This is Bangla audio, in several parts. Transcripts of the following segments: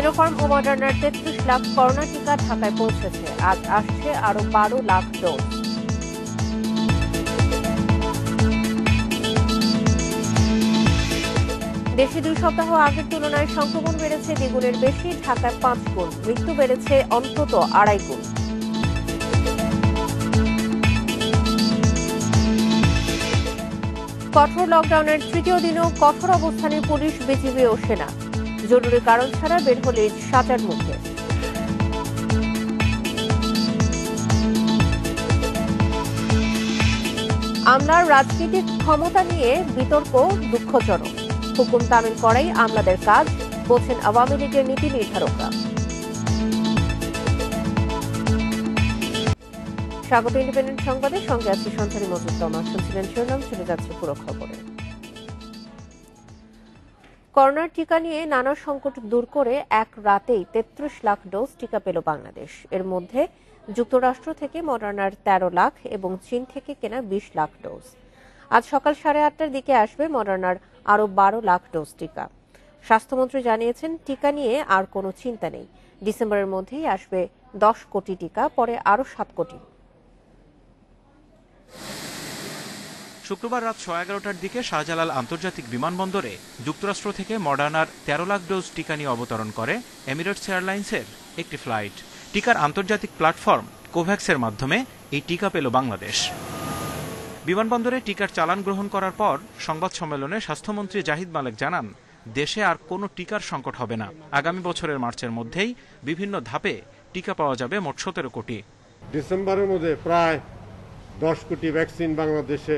সিনোফার্ম ও মডার্নার ৩৩ লাখ করোনা টিকা ঢাকায় পৌঁছেছে। আজ আসছে আরো ১২ লাখ ডোজ। দেশে ২ সপ্তাহ আগের তুলনায় সংক্রমণ বেড়েছে দ্বিগুণের বেশি, ঢাকায় ৫ গুণ, মৃত্যু বেড়েছে অন্তত ২.৫ গুণ। কঠোর লকডাউনের তৃতীয় দিনেও কঠোর অবস্থানে পুলিশ, বিজিবি ও সেনা। জরুরি কারণ ছাড়া বের হলে সাজার মুখে। আমলার রাজনৈতিক ক্ষমতা নিয়ে বিতর্ক দুঃখজনক। হুকুম তামিল করাই আমলাদের কাজ, বলছেন আওয়ামী লীগের নীতি নির্ধারকরা। স্বাগত ইন্ডিপেন্ডেন্ট সংবাদের সঙ্গে আছি সঞ্চারী মজুমদার। শুনছিলেন শিরোনাম, চলে যাচ্ছে পুরো খবরে। করোনার টিকা নিয়ে নানা সংকট দূর করে এক রাতেই ৩৩ লাখ ডোজ টিকা পেল বাংলাদেশ। এর মধ্যে যুক্তরাষ্ট্র থেকে মডার্নার ১৩ লাখ এবং চীন থেকে কেনা ২০ লাখ ডোজ। আজ সকাল ৮:৩০টার দিকে আসবে মডার্নার আরও ১২ লাখ ডোজ টিকা। স্বাস্থ্যমন্ত্রী জানিয়েছেন, টিকা নিয়ে আর কোনো চিন্তা নেই। ডিসেম্বরের মধ্যেই আসবে ১০ কোটি টিকা, পরে আরও ৭ কোটি। শুক্রবার রাত ১১:১১টার দিকে শাহজালাল আন্তর্জাতিক বিমানবন্দরে যুক্তরাষ্ট্র থেকে মডার্নার ১৩ লাখ ডোজ টিকা নিয়ে অবতরণ করে এমিরেটস এয়ারলাইন্সের একটি ফ্লাইট। টিকার আন্তর্জাতিক প্ল্যাটফর্ম কোভ্যাক্সের মাধ্যমে এই টিকা পেল বাংলাদেশ। বিমানবন্দরে টিকার চালান গ্রহণ করার পর সংবাদ সম্মেলনে স্বাস্থ্যমন্ত্রী জাহিদ মালেক জানান, দেশে আর কোনো টিকার সংকট হবে না। আগামী বছরের মার্চের মধ্যেই বিভিন্ন ধাপে টিকা পাওয়া যাবে মোট ১৭ কোটি। ডিসেম্বরের মধ্যে প্রায় ১০ কোটি ভ্যাকসিন বাংলাদেশে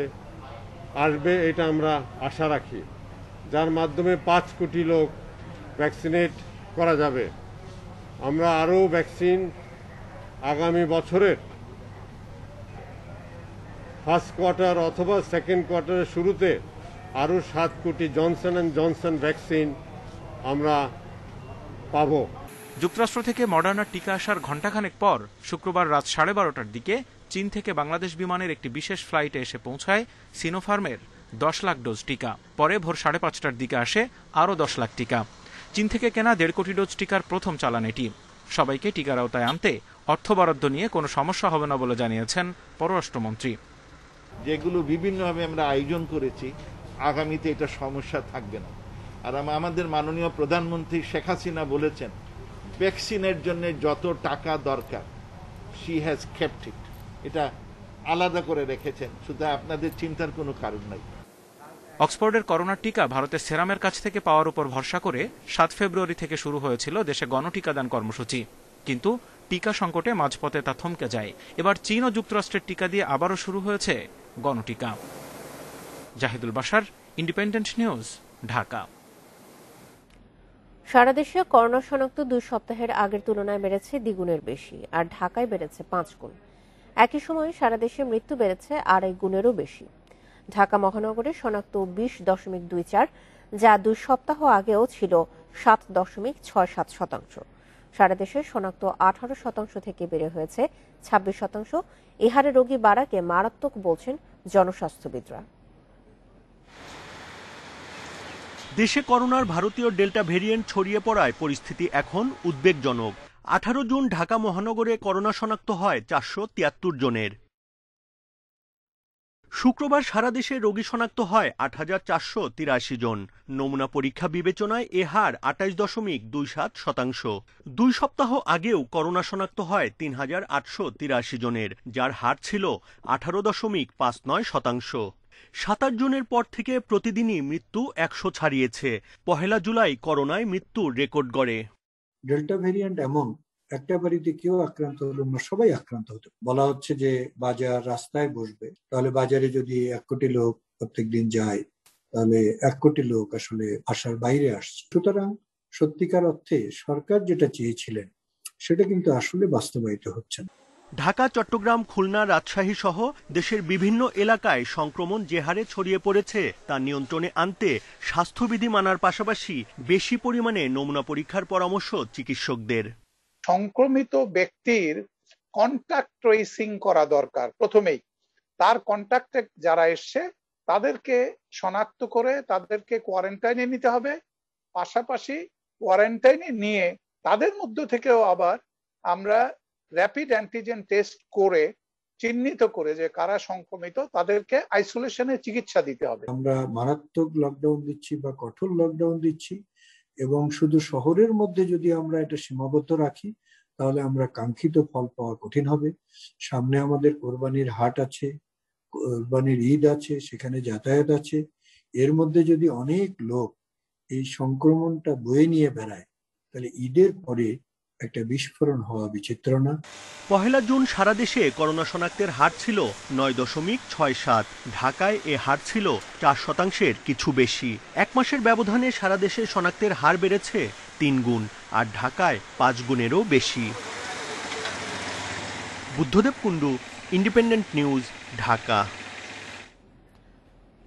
আসবে, এটা আমরা আশা রাখি, যার মাধ্যমে ৫ কোটি লোক ভ্যাকসিনেট করা যাবে। আমরা আরও ভ্যাকসিন আগামী বছরের ফার্স্ট কোয়ার্টার অথবা সেকেন্ড কোয়ার্টারের শুরুতে আরও ৭ কোটি জনসন অ্যান্ড জনসন ভ্যাকসিন আমরা পাব। যুক্তরাষ্ট্র থেকে মডার্নার টিকা আসার ঘণ্টাখানেক পর শুক্রবার রাত ১২:৩০টার দিকে চীন থেকে বাংলাদেশ বিমানের একটি বিশেষ ফ্লাইটে এসে পৌঁছায় সিনোফার্মের ১০ লাখ ডোজ টিকা। পরে ভোর ৫:৩০টার দিকে আসে আরও ১০ লাখ টিকা। চীন থেকে কেনা ১.৫ কোটি ডোজ টিকার প্রথম চালান এটি। সবাইকে টিকার আওতায় আনতে অর্থ বরাদ্দ নিয়ে কোনো সমস্যা হবে না বলে জানিয়েছেন পররাষ্ট্রমন্ত্রী। যেগুলো বিভিন্নভাবে আমরা আয়োজন করেছি, আগামীতে এটা সমস্যা থাকবে না। আর আমাদের মাননীয় প্রধানমন্ত্রী শেখ হাসিনা বলেছেন, ভ্যাকসিনের জন্য যত টাকা দরকার শি হ্যাজ কেপ্ট ইট, এটা আলাদা করে রেখেছেন, সুতরাং আপনাদের চিন্তার কোনো কারণ নাই। অক্সফোর্ডের করোনার টিকা ভারতের সেরামের কাছ থেকে পাওয়ার উপর ভরসা করে ৭ ফেব্রুয়ারি থেকে শুরু হয়েছিল দেশে গণটিকাদান কর্মসূচি। কিন্তু টিকা সংকটে মাঝপথে তা থমকে যায়। এবার চীন ও যুক্তরাষ্ট্রের টিকা দিয়ে আবারও শুরু হয়েছে গণটিকা। Zahidul Bashar, independent news, Dhaka. সারা দেশে করোনা শনাক্ত ২ সপ্তাহের আগের তুলনায় বেড়েছে দ্বিগুণের বেশি, আর ঢাকায় বেড়েছে ৫ গুণ। একই সময়ে সারা দেশে মৃত্যু বেড়েছে ২.৫ গুণেরও বেশি। ঢাকা মহানগরে শনাক্ত ২০.২৪, যা ২ সপ্তাহ আগেও ছিল ৭.৬৭%। সারা দেশে শনাক্ত ১৮% থেকে বেড়ে হয়েছে ২৬%। এ হারে রোগী বাড়াকে মারাত্মক বলছেন জনস্বাস্থ্যবিদরা। দেশে করোনার ভারতীয় ডেল্টা ভেরিয়েন্ট ছড়িয়ে পড়ায় পরিস্থিতি এখন উদ্বেগজনক। ১৮ জুন ঢাকা মহানগরে করোনা শনাক্ত হয় ৪৭৩ জনের। শুক্রবার সারা দেশে রোগী শনাক্ত হয় ৮,৪৮৩ জন। নমুনা পরীক্ষা বিবেচনায় এ হার ২৮.২৭%। ২ সপ্তাহ আগেও করোনা শনাক্ত হয় ৩,৮৮৩ জনের, যার হার ছিল ১৮.৫৯%। ২৭ জুনের পর থেকে প্রতিদিনই মৃত্যু ১০০ ছাড়িয়েছে। ১ জুলাই করোনায় মৃত্যুর রেকর্ড গড়ে। ডেল্টা ভেরিয়েন্ট এমন, একটা বাড়িতে কেউ আক্রান্ত হলো না, সবাই আক্রান্ত হতো। বলা হচ্ছে যে বাজার রাস্তায় বসবে, তাহলে বাজারে যদি ১ কোটি লোক প্রত্যেকদিন যায়, তাহলে ১ কোটি লোক আসলে আশার বাইরে আসছে। সুতরাং সত্যিকার অর্থে সরকার যেটা চেয়েছিলেন সেটা কিন্তু আসলে বাস্তবায়িত হচ্ছে না। ঢাকা, চট্টগ্রাম, খুলনা, রাজশাহী সহ দেশের বিভিন্ন এলাকায় সংক্রমণ যে হারে ছড়িয়ে পড়েছে তা নিয়ন্ত্রণে আনতে স্বাস্থ্যবিধি মানার পাশাপাশি বেশি পরিমাণে নমুনা পরীক্ষার পরামর্শ চিকিৎসকদের। সংক্রমিত ব্যক্তির কন্টাক্ট ট্রেসিং করা দরকার। প্রথমেই তার কন্টাক্টে যারা এসছে তাদেরকে শনাক্ত করে তাদেরকে কোয়ারেন্টাইনে নিতে হবে। পাশাপাশি কোয়ারেন্টাইনে নিয়ে তাদের মধ্য থেকেও আবার আমরা র্যাপিড অ্যান্টিজেন টেস্ট করে চিহ্নিত করে যে কারা সংক্রমিত তাদেরকে আইসোলেশনে চিকিৎসা দিতে হবে। আমরা মারাত্মক লকডাউন দিচ্ছি বা কঠোর লকডাউন দিচ্ছি, এবং শুধু শহরের মধ্যে যদি আমরা এটা সীমাবদ্ধ রাখি তাহলে আমরা কাঙ্ক্ষিত ফল পাওয়া কঠিন হবে। সামনে আমাদের কোরবানির হাট আছে, কোরবানির ঈদ আছে, সেখানে যাতায়াত আছে। এর মধ্যে যদি অনেক লোক এই সংক্রমণটা বয়ে নিয়ে বেড়ায় তাহলে ঈদের পরে একটা বিস্ফোরণ হওয়া বিচিত্র না। 1 জুন সারা দেশে করোনা শনাক্তের হার ছিল 9.67। ঢাকায় এ হার ছিল 4% কিছু বেশি। এক মাসের ব্যবধানে সারা দেশে শনাক্তের হার বেড়েছে 3 গুণ, আর ঢাকায় 5 গুণেরও বেশি। Buddhadeb Kundu, independent news, Dhaka.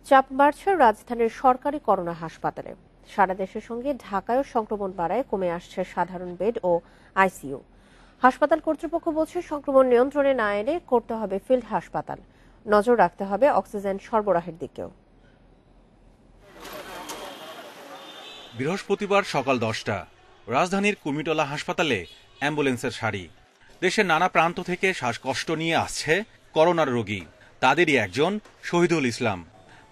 চাপ বাড়ছে রাজধানীর সরকারি করোনা হাসপাতালে। সারা দেশের সঙ্গে ঢাকায়ও সংক্রমণ বাড়ায় কমে আসছে সাধারণ বেড ও আইসিইউ। হাসপাতাল কর্তৃপক্ষ বলছে সংক্রমণ নিয়ন্ত্রণে না এলে করতে হবে ফিল্ড হাসপাতাল। নজর রাখতে হবে অক্সিজেন সরবরাহের দিকেও। বৃহস্পতিবার সকাল 10টা রাজধানীর কুমিটোলা হাসপাতালে অ্যাম্বুলেন্সের সারি। দেশের নানা প্রান্ত থেকে শ্বাসকষ্ট নিয়ে আসছে করোনার রোগী। তাদেরই একজন শহীদুল ইসলাম।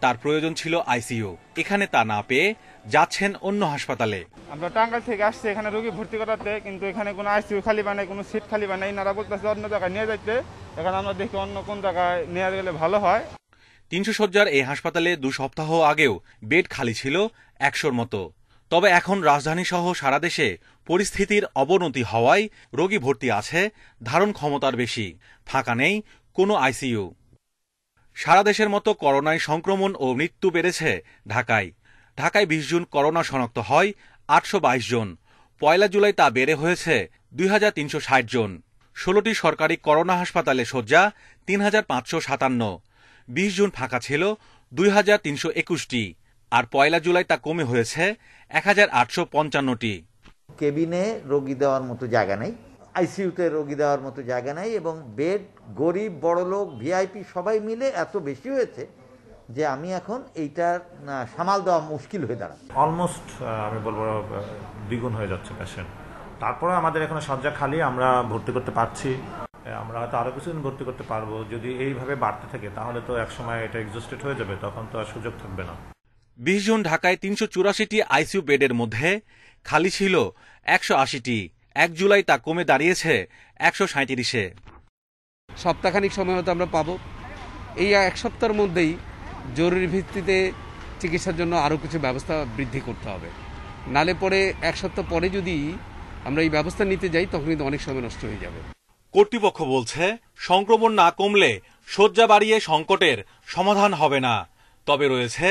তার প্রয়োজন ছিল আইসিইউ। এখানে তা না পেয়ে যাচ্ছেন অন্য হাসপাতালে। আমরা টাঙ্গাইল থেকে আসছি এখানে রোগী ভর্তি করাতে, কিন্তু এখানে কোনো আইসিইউ খালি বানাই, কোনো সিট খালি বানাই। এনারা বলতেছে অন্য জায়গায় নিয়ে যাইতে। এখানে আমরা দেখি অন্য কোন জায়গায় নিয়ে গেলে ভালো হয়। 300 শয্যার এই হাসপাতালে 2 সপ্তাহ আগেও বেড খালি ছিল 100-র মতো। তবে এখন রাজধানী সহ সারা দেশে পরিস্থিতির অবনতি হওয়ায় রোগী ভর্তি আছে ধারণ ক্ষমতার বেশি। ফাঁকা নেই কোনো আইসিইউ। সারা দেশের মতো করোনায় সংক্রমণ ও মৃত্যু বেড়েছে ঢাকায়। ঢাকায় 20 জুন করোনা শনাক্ত হয় 822 জন। 1 জুলাই তা বেড়ে হয়েছে 2360 জন। 16টি সরকারি করোনা হাসপাতালে শয্যা 3557। 20 জুন ফাঁকা ছিল 2321টি, আর 1 জুলাই তা কমে হয়েছে 1855টি। কেবিনে রোগী দেওয়ার মতো জায়গা নেই, আইসিইউতে রোগী দেওয়ার মতো জায়গা নেই, এবং বেড গরিব বড়লোক ভিআইপি সবাই মিলে এত বেশি হয়েছে যে আমি এখন এইটার সামাল দেওয়া মুশকিল হয়ে দাঁড়ায়। অলমোস্ট আমি বলবো দ্বিগুণ হয়ে যাচ্ছে পেশেন্ট। তারপরে আমাদের এখানে শয্যা খালি, আমরা ভর্তি করতে পারছি। আমরা হয়তো আরো কিছুদিন ভর্তি করতে পারবো। যদি এইভাবে বাড়তে থাকে তাহলে তো একসময় এটা এক্সস্টেড হয়ে যাবে, তখন তো আর সুযোগ থাকবে না। 20 জুন ঢাকায় 384টি আইসিইউ বেডের মধ্যে খালি ছিল 180টি। 1 জুলাই তা কমে দাঁড়িয়েছে 137-এ। সপ্তাহখানিক সময় হয়তো আমরা পাবো। এই 1 সপ্তাহের মধ্যেই জরুরি ভিত্তিতে চিকিৎসার জন্য আরও কিছু ব্যবস্থা বৃদ্ধি করতে হবে। নালে পরে 1 সপ্তাহ পরে যদি আমরা এই ব্যবস্থা নিতে যাই তখন কিন্তু অনেক সময় নষ্ট হয়ে যাবে। কর্তৃপক্ষ বলছে সংক্রমণ না কমলে শয্যা বাড়িয়ে সংকটের সমাধান হবে না। তবে রয়েছে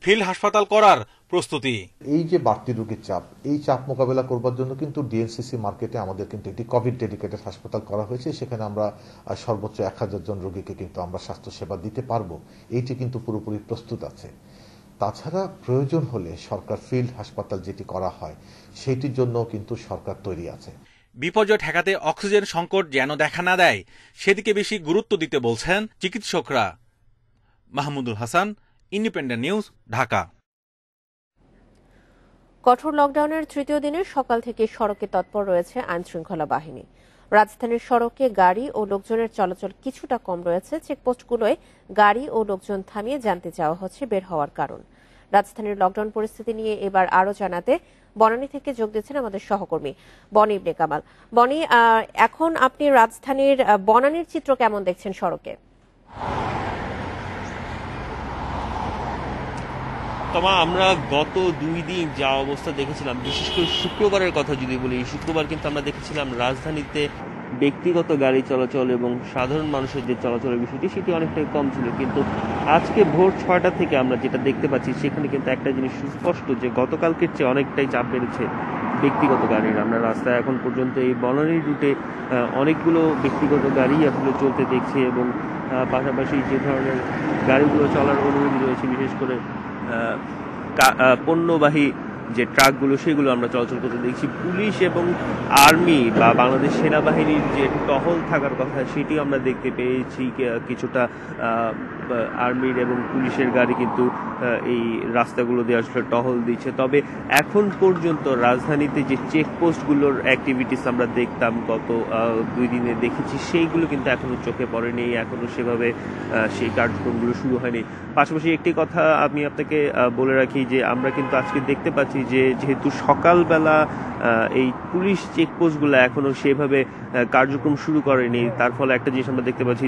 ফিল্ড হাসপাতাল করার প্রস্তুতি। এই যে বাড়তি রোগীর চাপ, এই চাপ মোকাবেলা করবার জন্য কিন্তু ডিএনসিসি মার্কেটে আমাদের কিন্তু একটি কোভিড ডেডিকেটেড হাসপাতাল করা হয়েছে। সেখানে আমরা সর্বোচ্চ 1000 জন রোগীকে কিন্তু আমরা স্বাস্থ্যসেবা দিতে পারবো। এইটি কিন্তু পুরোপুরি প্রস্তুত আছে। তাছাড়া প্রয়োজন হলে সরকার ফিল্ড হাসপাতাল যেটি করা হয় সেটির জন্য কিন্তু সরকার তৈরি আছে। বিপর্যয় ঠেকাতে অক্সিজেন সংকট যেন দেখা না দেয় সেদিকে বেশি গুরুত্ব দিতে বলছেন চিকিৎসকরা। Mahmudul Hasan, independent news, Dhaka. কঠোর লকডাউনের 3য় দিনে সকাল থেকে সড়কে তৎপর রয়েছে আইনশৃঙ্খলা বাহিনী। রাজধানীর সড়কে গাড়ি ও লোকজনের চলাচল কিছুটা কম রয়েছে। চেকপোস্টগুলোয় গাড়ি ও লোকজন থামিয়ে জানতে চাওয়া হচ্ছে বের হওয়ার কারণ। রাজধানীর লকডাউন পরিস্থিতি নিয়ে এবার আরো জানাতে বনানী থেকে যোগ দিচ্ছেন আমাদের সহকর্মী বনি ইবনে কামাল। বনি, এখন আপনি রাজধানীর বনানীর চিত্র কেমন দেখছেন সড়কে? আমরা গত 2 দিন যা অবস্থা দেখেছিলাম, বিশেষ করে শুক্রবারের কথা যদি বলি, শুক্রবার কিন্তু আমরা দেখেছিলাম রাজধানীতে ব্যক্তিগত গাড়ি চলাচল এবং সাধারণ মানুষের যে চলাচলের বিষয়টি সেটি অনেকটাই কম ছিল। কিন্তু আজকে ভোর 6টা থেকে আমরা যেটা দেখতে পাচ্ছি সেখানে কিন্তু একটা জিনিস সুস্পষ্ট, যে গতকালকের চেয়ে অনেকটাই চাপ বেড়েছে ব্যক্তিগত গাড়ির। আমরা রাস্তায় এখন পর্যন্ত এই বনানী রুটে অনেকগুলো ব্যক্তিগত গাড়ি আসলে চলতে দেখছি, এবং পাশাপাশি যে ধরনের গাড়িগুলো চলার অনুমতি রয়েছে, বিশেষ করে পণ্যবাহী যে ট্রাকগুলো সেগুলো আমরা চলাচল করতে দেখছি। পুলিশ এবং আর্মি বা বাংলাদেশ সেনাবাহিনীর যে টহল থাকার কথা সেটি আমরা দেখতে পেয়েছি। কিছুটা আর্মির এবং পুলিশের গাড়ি কিন্তু এই রাস্তাগুলো দিয়ে আসলে টহল দিচ্ছে। তবে এখন পর্যন্ত রাজধানীতে যে চেকপোস্টগুলোর অ্যাক্টিভিটিস আমরা দেখতাম গত 2 দিনে দেখেছি, সেইগুলো কিন্তু এখনো চোখে পড়েনি, এখনো সেভাবে সেই কার্যক্রমগুলো শুরু হয়নি। পাশাপাশি একটি কথা আমি আপনাকে বলে রাখি যে আমরা কিন্তু আজকে দেখতে পাচ্ছি যে যেহেতু সকালবেলা এই পুলিশ চেকপোস্টগুলো এখনো সেভাবে কার্যক্রম শুরু করেনি, তার ফলে একটা জিনিস আমরা দেখতে পাচ্ছি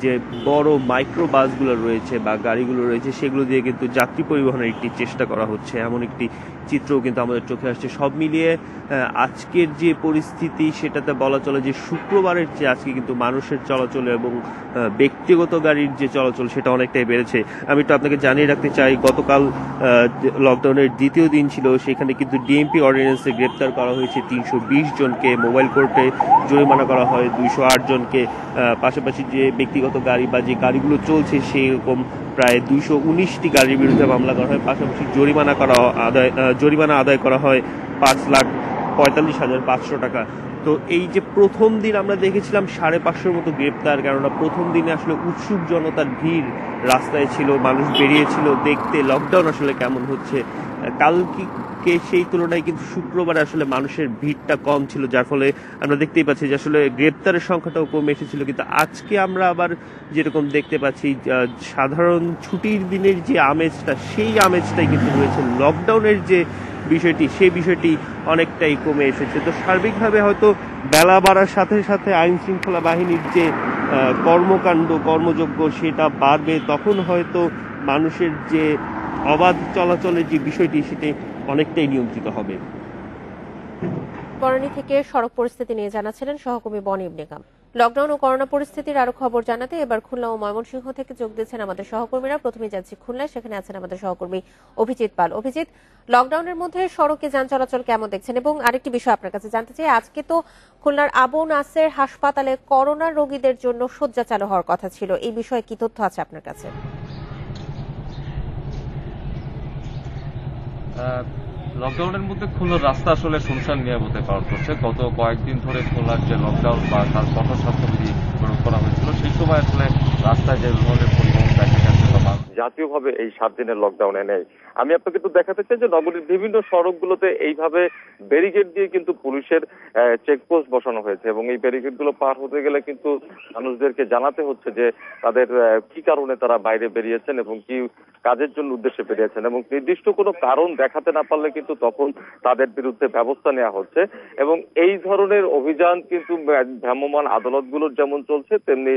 যে বড় মাইক্রো বাসগুলো রয়েছে বা গাড়িগুলো রয়েছে সেগুলো দিয়ে কিন্তু যাত্রী পরিবহনের একটি চেষ্টা করা হচ্ছে, এমন একটি চিত্রও কিন্তু আমাদের চোখে আসছে। সব মিলিয়ে আজকের যে পরিস্থিতি সেটাতে বলা চলে যে শুক্রবারের চেয়ে আজকে কিন্তু মানুষের চলাচল এবং ব্যক্তিগত গাড়ির যে চলাচল সেটা অনেকটাই বেড়েছে। আমি একটু আপনাকে জানিয়ে রাখতে চাই, গতকাল লকডাউনের দ্বিতীয় দিন ছিল, সেখানে কিন্তু ডিএমপি অর্ডিন্যান্সে গ্রেপ্তার করা হয়েছে 320 জনকে, মোবাইল কোর্টে জরিমানা করা হয় 208 জনকে। পাশাপাশি যে ব্যক্তিগত গাড়ি বা যে গাড়িগুলো চলছে সেরকম প্রায় 219টি গাড়ির বিরুদ্ধে মামলা করা হয়। পাশাপাশি জরিমানা আদায় করা হয় 5,45,500 টাকা। তো এই যে প্রথম দিন আমরা দেখেছিলাম 550 মতো গ্রেপ্তার, কেননা প্রথম দিনে আসলে উৎসুক জনতার ভিড় রাস্তায় ছিল, মানুষ বেরিয়েছিল দেখতে লকডাউন আসলে কেমন হচ্ছে। কালকে সেই তুলনায় কিন্তু শুক্রবারে আসলে মানুষের ভিড়টা কম ছিল, যার ফলে আমরা দেখতেই পাচ্ছি যে আসলে গ্রেপ্তারের সংখ্যাটাও কমে এসেছিল। কিন্তু আজকে আমরা আবার যেরকম দেখতে পাচ্ছি সাধারণ ছুটির দিনের যে আমেজটা সেই আমেজটাই কিন্তু রয়েছে, লকডাউনের যে বিষয়টি সেই বিষয়টি অনেকটাই কমে এসেছে। তো সার্বিকভাবে হয়তো বেলা বাড়ার সাথে সাথে আইন শৃঙ্খলা বাহিনীর যে কর্মকাণ্ড কর্মযোগ্য সেটা বাড়বে, তখন হয়তো মানুষের যে অবাধ চলাচলের যে বিষয়টি সেটি অনেকটাই নিয়ন্ত্রিত হবে। বনানী থেকে সড়ক পরিস্থিতি নিয়ে জানাচ্ছিলেন সহকর্মী বনি বেগম। লকডাউন ও করোনা পরিস্থিতির আরো খবর জানাতে এবার খুলনা ও ময়মনসিংহ থেকে যোগ দিচ্ছেন আমাদের সহকর্মীরা। প্রথমে যাচ্ছি খুলনায়, সেখানে আছেন আমাদের সহকর্মী অভিজিৎ পাল। অভিজিৎ, লকডাউনের মধ্যে সড়কে যান চলাচল কেমন দেখছেন? এবং আরেকটি বিষয় আপনার কাছে জানতে চাই, আজকে তো খুলনার আবু নাসের হাসপাতালে করোনা রোগীদের জন্য শয্যা চালু হওয়ার কথা ছিল, এই বিষয়ে কি তথ্য আছে আপনার কাছে? লকডাউনের মধ্যে খুলনার রাস্তা আসলে শুনশান নিরাপদে পালন করছে। গত কয়েকদিন ধরে খুলনার যে লকডাউন বা তার কঠোর স্বাস্থ্যবিধি প্রয়োগ করা হয়েছিল সেই সময় আসলে রাস্তায় যে ধরনের পরিবহন দেখা গেছে জাতীয়ভাবে এই 7 দিনের লকডাউনে নেই। আমি আপনাকে একটু দেখাতে চাই যে নগরীর বিভিন্ন সড়কগুলোতে এইভাবে ব্যারিকেড দিয়ে কিন্তু পুলিশের চেকপোস্ট বসানো হয়েছে এবং এই ব্যারিকেড গুলো পার হতে গেলে কিন্তু মানুষদেরকে জানাতে হচ্ছে যে তাদের কি কারণে তারা বাইরে বেরিয়েছেন এবং কি কাজের জন্য উদ্দেশ্যে বেরিয়েছেন, এবং নির্দিষ্ট কোনো কারণ দেখাতে না পারলে কিন্তু তখন তাদের বিরুদ্ধে ব্যবস্থা নেওয়া হচ্ছে। এবং এই ধরনের অভিযান কিন্তু ভ্রাম্যমাণ আদালতগুলোর যেমন চলছে, তেমনি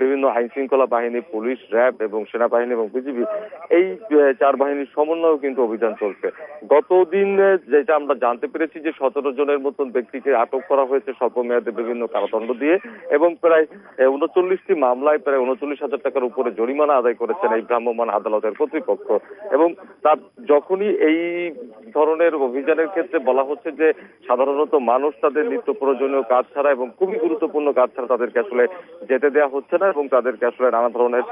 বিভিন্ন আইন শৃঙ্খলা বাহিনী, পুলিশ, র্যাব এবং সেনাবাহিনী এবং বিজিবি, এই 4 বাহিনীর সমন্বয়েও কিন্তু অভিযান চলছে। গতদিন যেটা আমরা জানতে পেরেছি যে 17 জনের মতন ব্যক্তিকে আটক করা হয়েছে স্বল্পমেয়াদে বিভিন্ন কারাদণ্ড দিয়ে, এবং প্রায় 39টি মামলায় প্রায় 39,000 টাকার উপরে জরিমানা আদায় করেছেন এই ভ্রাম্যমাণ আদালতের কর্তৃপক্ষ। এবং তার যখনই এই ধরনের অভিযানের ক্ষেত্রে বলা হচ্ছে যে সাধারণত মানুষ তাদের নিত্য প্রয়োজনীয় কাজ ছাড়া এবং খুবই গুরুত্বপূর্ণ কাজ ছাড়া তাদেরকে আসলে যেতে দেওয়া হচ্ছে না এবং তাদেরকে আসলে নানা ধরনের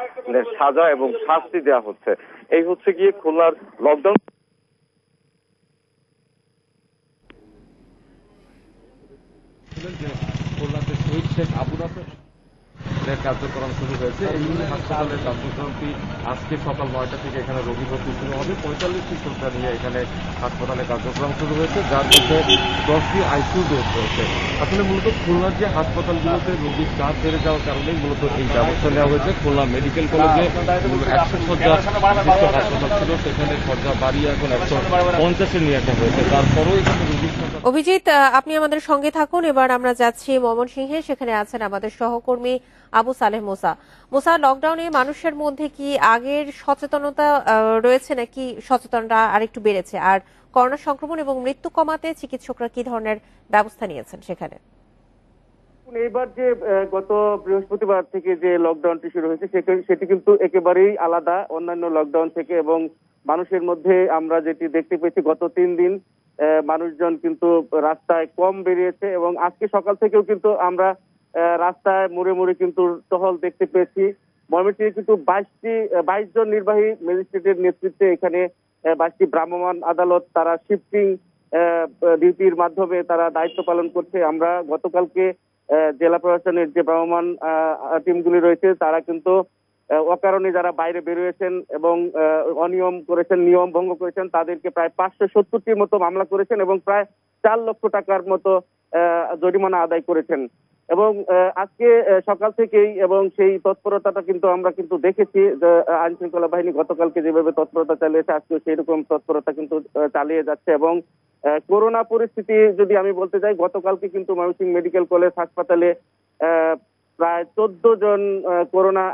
সাজা এবং শাস্তি দেওয়া হচ্ছে। এই হচ্ছে গিয়ে খুলনার লকডাউন। খুলনাতে শহীদ শেখ আবু নাসের কার্যক্রম শুরু হয়েছে। এই হাসপাতালের কার্যক্রমটি আজকে সকাল 9টা থেকে এখানে রোগী ভর্তি শুরু হবে। 45টি শয্যা নিয়ে এখানে হাসপাতালে কার্যক্রম শুরু হয়েছে, যার মধ্যে 10টি আইসিইউ বেড রয়েছে। আসলে মূলত খুলনার যে হাসপাতালগুলোতে রোগীর চাপ বেড়ে যাওয়ার কারণেই মূলত এই ব্যবস্থা নেওয়া হয়েছে। খুলনা মেডিকেল কলেজে 100 শয্যা হাসপাতাল ছিল, সেখানে শয্যা বাড়িয়ে এখন 150-এ নিয়ে আসা হয়েছে। তারপরেও এখানে রোগীর অভিজিৎ, আপনি আমাদের সঙ্গে থাকুন। এবার আমরা যাচ্ছি ময়মনসিংহে, সেখানে আছেন আমাদের সহকর্মী আবু সালেহ মোসা। লকডাউনে মানুষের মধ্যে কি আগের সচেতনতা রয়েছে নাকি সচেতনতা আরেকটু বেড়েছে? আর করোনা সংক্রমণ এবং মৃত্যু কমাতে চিকিৎসকরা কি ধরনের ব্যবস্থা নিয়েছেন সেখানে? এবার যে গত বৃহস্পতিবার থেকে যে লকডাউনটি শুরু হয়েছে সেটি কিন্তু একেবারেই আলাদা অন্যান্য লকডাউন থেকে, এবং মানুষের মধ্যে আমরা যেটি দেখতে পেয়েছি গত 3 দিন মানুষজন কিন্তু রাস্তায় কম বেরিয়েছে, এবং আজকে সকাল থেকেও কিন্তু আমরা রাস্তায় মোড়ে মোড়ে কিন্তু টহল দেখতে পেয়েছি। ময়মনসিংহে কিন্তু 22 জন নির্বাহী ম্যাজিস্ট্রেটের নেতৃত্বে এখানে 22টি ভ্রাম্যমাণ আদালত তারা শিফটিং ডিউটির মাধ্যমে তারা দায়িত্ব পালন করছে। আমরা গতকালকে জেলা প্রশাসনের যে ভ্রাম্যমাণ টিমগুলি রয়েছে তারা কিন্তু অকারণে যারা বাইরে বেরিয়েছেন এবং অনিয়ম করেছেন, নিয়ম ভঙ্গ করেছেন, তাদেরকে প্রায় 570টির মতো মামলা করেছেন এবং প্রায় 4 লক্ষ টাকার মতো জরিমানা আদায় করেছেন। এবং আজকে সকাল থেকেই এবং সেই তৎপরতাটা কিন্তু আমরা কিন্তু দেখেছি যে আইন শৃঙ্খলা বাহিনী গতকালকে যেভাবে তৎপরতা চালিয়েছে আজকে সেই রকম তৎপরতা কিন্তু চালিয়ে যাচ্ছে। এবং করোনা পরিস্থিতি যদি আমি বলতে যাই, গতকালকে কিন্তু ময়মনসিংহ মেডিকেল কলেজ হাসপাতালে প্রায় 14 জন করোনা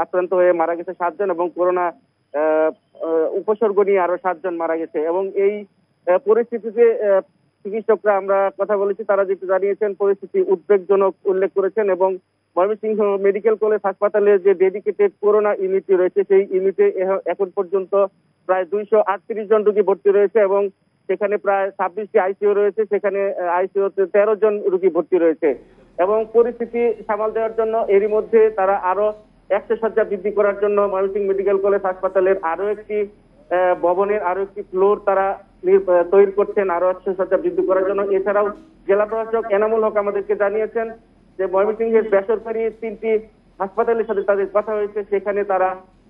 আক্রান্ত হয়ে মারা গেছে 7 জন এবং করোনা উপসর্গ নিয়ে আরো 7 জন মারা গেছে। এবং এই পরিস্থিতিতে চিকিৎসকরা আমরা কথা বলেছি, তারা যেটা জানিয়েছেন পরিস্থিতি উদ্বেগজনক উল্লেখ করেছেন। এবং ময়মনসিংহ মেডিকেল কলেজ হাসপাতালে যে ডেডিকেটেড করোনা ইউনিট রয়েছে সেই ইউনিটে এখন পর্যন্ত প্রায় 238 জন রোগী ভর্তি রয়েছে এবং সেখানে প্রায় 26টি আইসিইউ রয়েছে, সেখানে আইসিইউতে 13 জন রোগী ভর্তি রয়েছে। এবং পরিস্থিতি সামাল দেওয়ার জন্য এরই মধ্যে তারা আরো 100 শয্যা বৃদ্ধি করার জন্য ময়মনসিংহ মেডিকেল কলেজ হাসপাতালের আরো একটি ভবনের আরো একটি ফ্লোর তারা তৈরি করছেন আরো 100 শয্যা বৃদ্ধি করার জন্য। এছাড়াও জেলা প্রশাসক এনামুল হক আমাদেরকে জানিয়েছেন যে ময়মনসিংহের বেসরকারি 3টি হাসপাতালের সাথে তাদের কথা হয়েছে, সেখানে তারা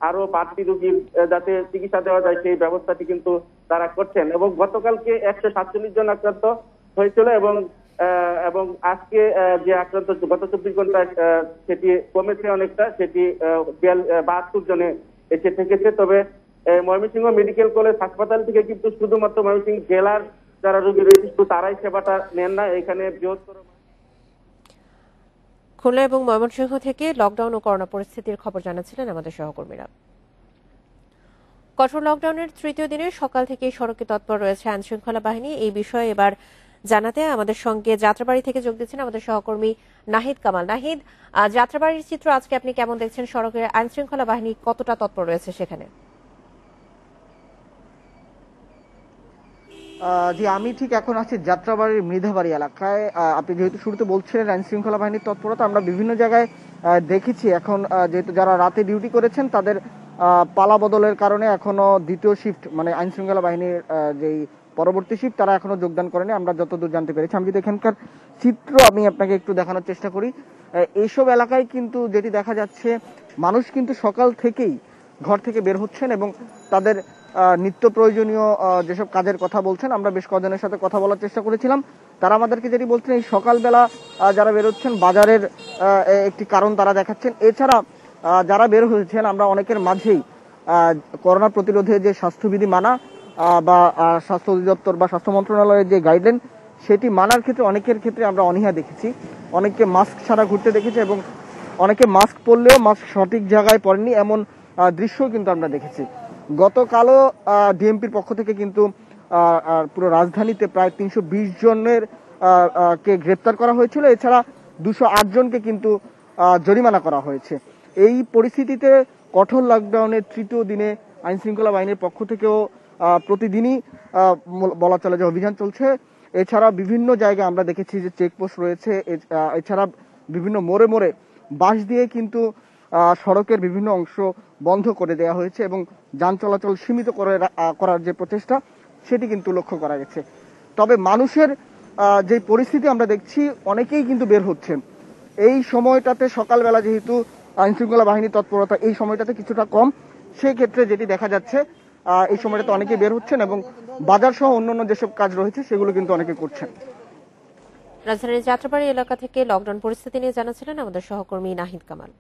আরো বাড়তি রোগীর যাতে চিকিৎসা দেওয়া যায় সেই ব্যবস্থাটি কিন্তু তারা করছেন। এবং গতকালকে 147 জন আক্রান্ত হয়েছিল এবং আজকে যে আক্রান্ত গত 24 ঘন্টায় সেটি কমেছে অনেকটা, সেটি 72 জনে এসে থেকেছে। তবে ময়মনসিংহ মেডিকেল কলেজ হাসপাতাল থেকে কিন্তু শুধুমাত্র ময়মনসিংহ জেলার যারা রোগী রয়েছে শুধু তারাই সেবাটা নেন না, এখানে বৃহত্তর খুলনা এবং ময়মনসিংহ থেকে লকডাউন ও করোনা পরিস্থিতির খবর জানাচ্ছিলেন আমাদের সহকর্মীরা। কঠোর লকডাউনের 3য় দিনে সকাল থেকেই সড়কে তৎপর রয়েছে আইন শৃঙ্খলা বাহিনী। এই বিষয়ে এবার জানাতে আমাদের সঙ্গে যাত্রাবাড়ি থেকে যোগ দিচ্ছেন আমাদের সহকর্মী নাহিদ কামাল। নাহিদ, যাত্রাবাড়ির চিত্র আজকে আপনি কেমন দেখছেন? সড়কে আইন শৃঙ্খলা বাহিনী কতটা তৎপর রয়েছে সেখানে? জি, আমি ঠিক এখন আছি যাত্রাবাড়ির মৃধাবাড়ি এলাকায়। আপনি যেহেতু শুরুতে বলছিলেন আইন শৃঙ্খলা বাহিনীর তৎপরতা, আমরা বিভিন্ন জায়গায় দেখেছি। এখন যেহেতু যারা রাতে ডিউটি করেছেন তাদের পালা বদলের কারণে এখনো দ্বিতীয় শিফট মানে আইন শৃঙ্খলা বাহিনীর যেই পরবর্তী শিফট তারা এখনো যোগদান করেনি, আমরা যতদূর জানতে পেরেছি। আমি যদি এখানকার চিত্র আমি আপনাকে একটু দেখানোর চেষ্টা করি, এইসব এলাকায় কিন্তু যেটি দেখা যাচ্ছে মানুষ কিন্তু সকাল থেকেই ঘর থেকে বের হচ্ছেন এবং তাদের নিত্য প্রয়োজনীয় যেসব কাজের কথা বলছেন, আমরা বেশ কজনের সাথে কথা বলার চেষ্টা করেছিলাম। তারা আমাদেরকে যেটি বলছেন এই সকালবেলা যারা বেরোচ্ছেন বাজারের একটি কারণ তারা দেখাচ্ছেন। এছাড়া যারা বের হয়েছেন আমরা অনেকের মাঝেই করোনা প্রতিরোধে যে স্বাস্থ্যবিধি মানা বা স্বাস্থ্য অধিদপ্তর বা স্বাস্থ্য মন্ত্রণালয়ের যে গাইডলাইন সেটি মানার ক্ষেত্রে অনেকের ক্ষেত্রে আমরা অনীহা দেখেছি। অনেককে মাস্ক ছাড়া ঘুরতে দেখেছি এবং অনেকে মাস্ক পরলেও মাস্ক সঠিক জায়গায় পরেননি, এমন দৃশ্য কিন্তু আমরা দেখেছি। গতকালও ডিএমপির পক্ষ থেকে কিন্তু পুরো রাজধানীতে প্রায় 320 জনের কে গ্রেপ্তার করা হয়েছিল। এছাড়া 208 জনকে কিন্তু জরিমানা করা হয়েছে। এই পরিস্থিতিতে কঠোর লকডাউনের 3য় দিনে আইন শৃঙ্খলা বাহিনীর পক্ষ থেকেও প্রতিদিনই বলা চলে যে অভিযান চলছে। এছাড়া বিভিন্ন জায়গায় আমরা দেখেছি যে চেকপোস্ট রয়েছে। এছাড়া বিভিন্ন মোড়ে মোড়ে বাঁশ দিয়ে কিন্তু সড়কের বিভিন্ন অংশ বন্ধ করে দেওয়া হয়েছে এবং যান চলাচল সীমিত করার যে প্রচেষ্টা সেটি কিন্তু লক্ষ্য করা গেছে। তবে মানুষের যে পরিস্থিতি আমরা দেখছি অনেকেই কিন্তু বের হচ্ছেন এই সময়টাতে। সকালবেলা যেহেতু আইন শৃঙ্খলা বাহিনী তৎপরতা এই সময়টাতে কিছুটা কম, সেই ক্ষেত্রে যেটি দেখা যাচ্ছে এই সময়টাতে অনেকে বের হচ্ছেন এবং বাজার সহ অন্যান্য যেসব কাজ রয়েছে সেগুলো কিন্তু অনেকে করছেন। রাজধানীর যাত্রাবাড়ি এলাকা থেকে লকডাউন পরিস্থিতি নিয়ে জানাচ্ছিলেন আমাদের সহকর্মী নাহিদ কামাল।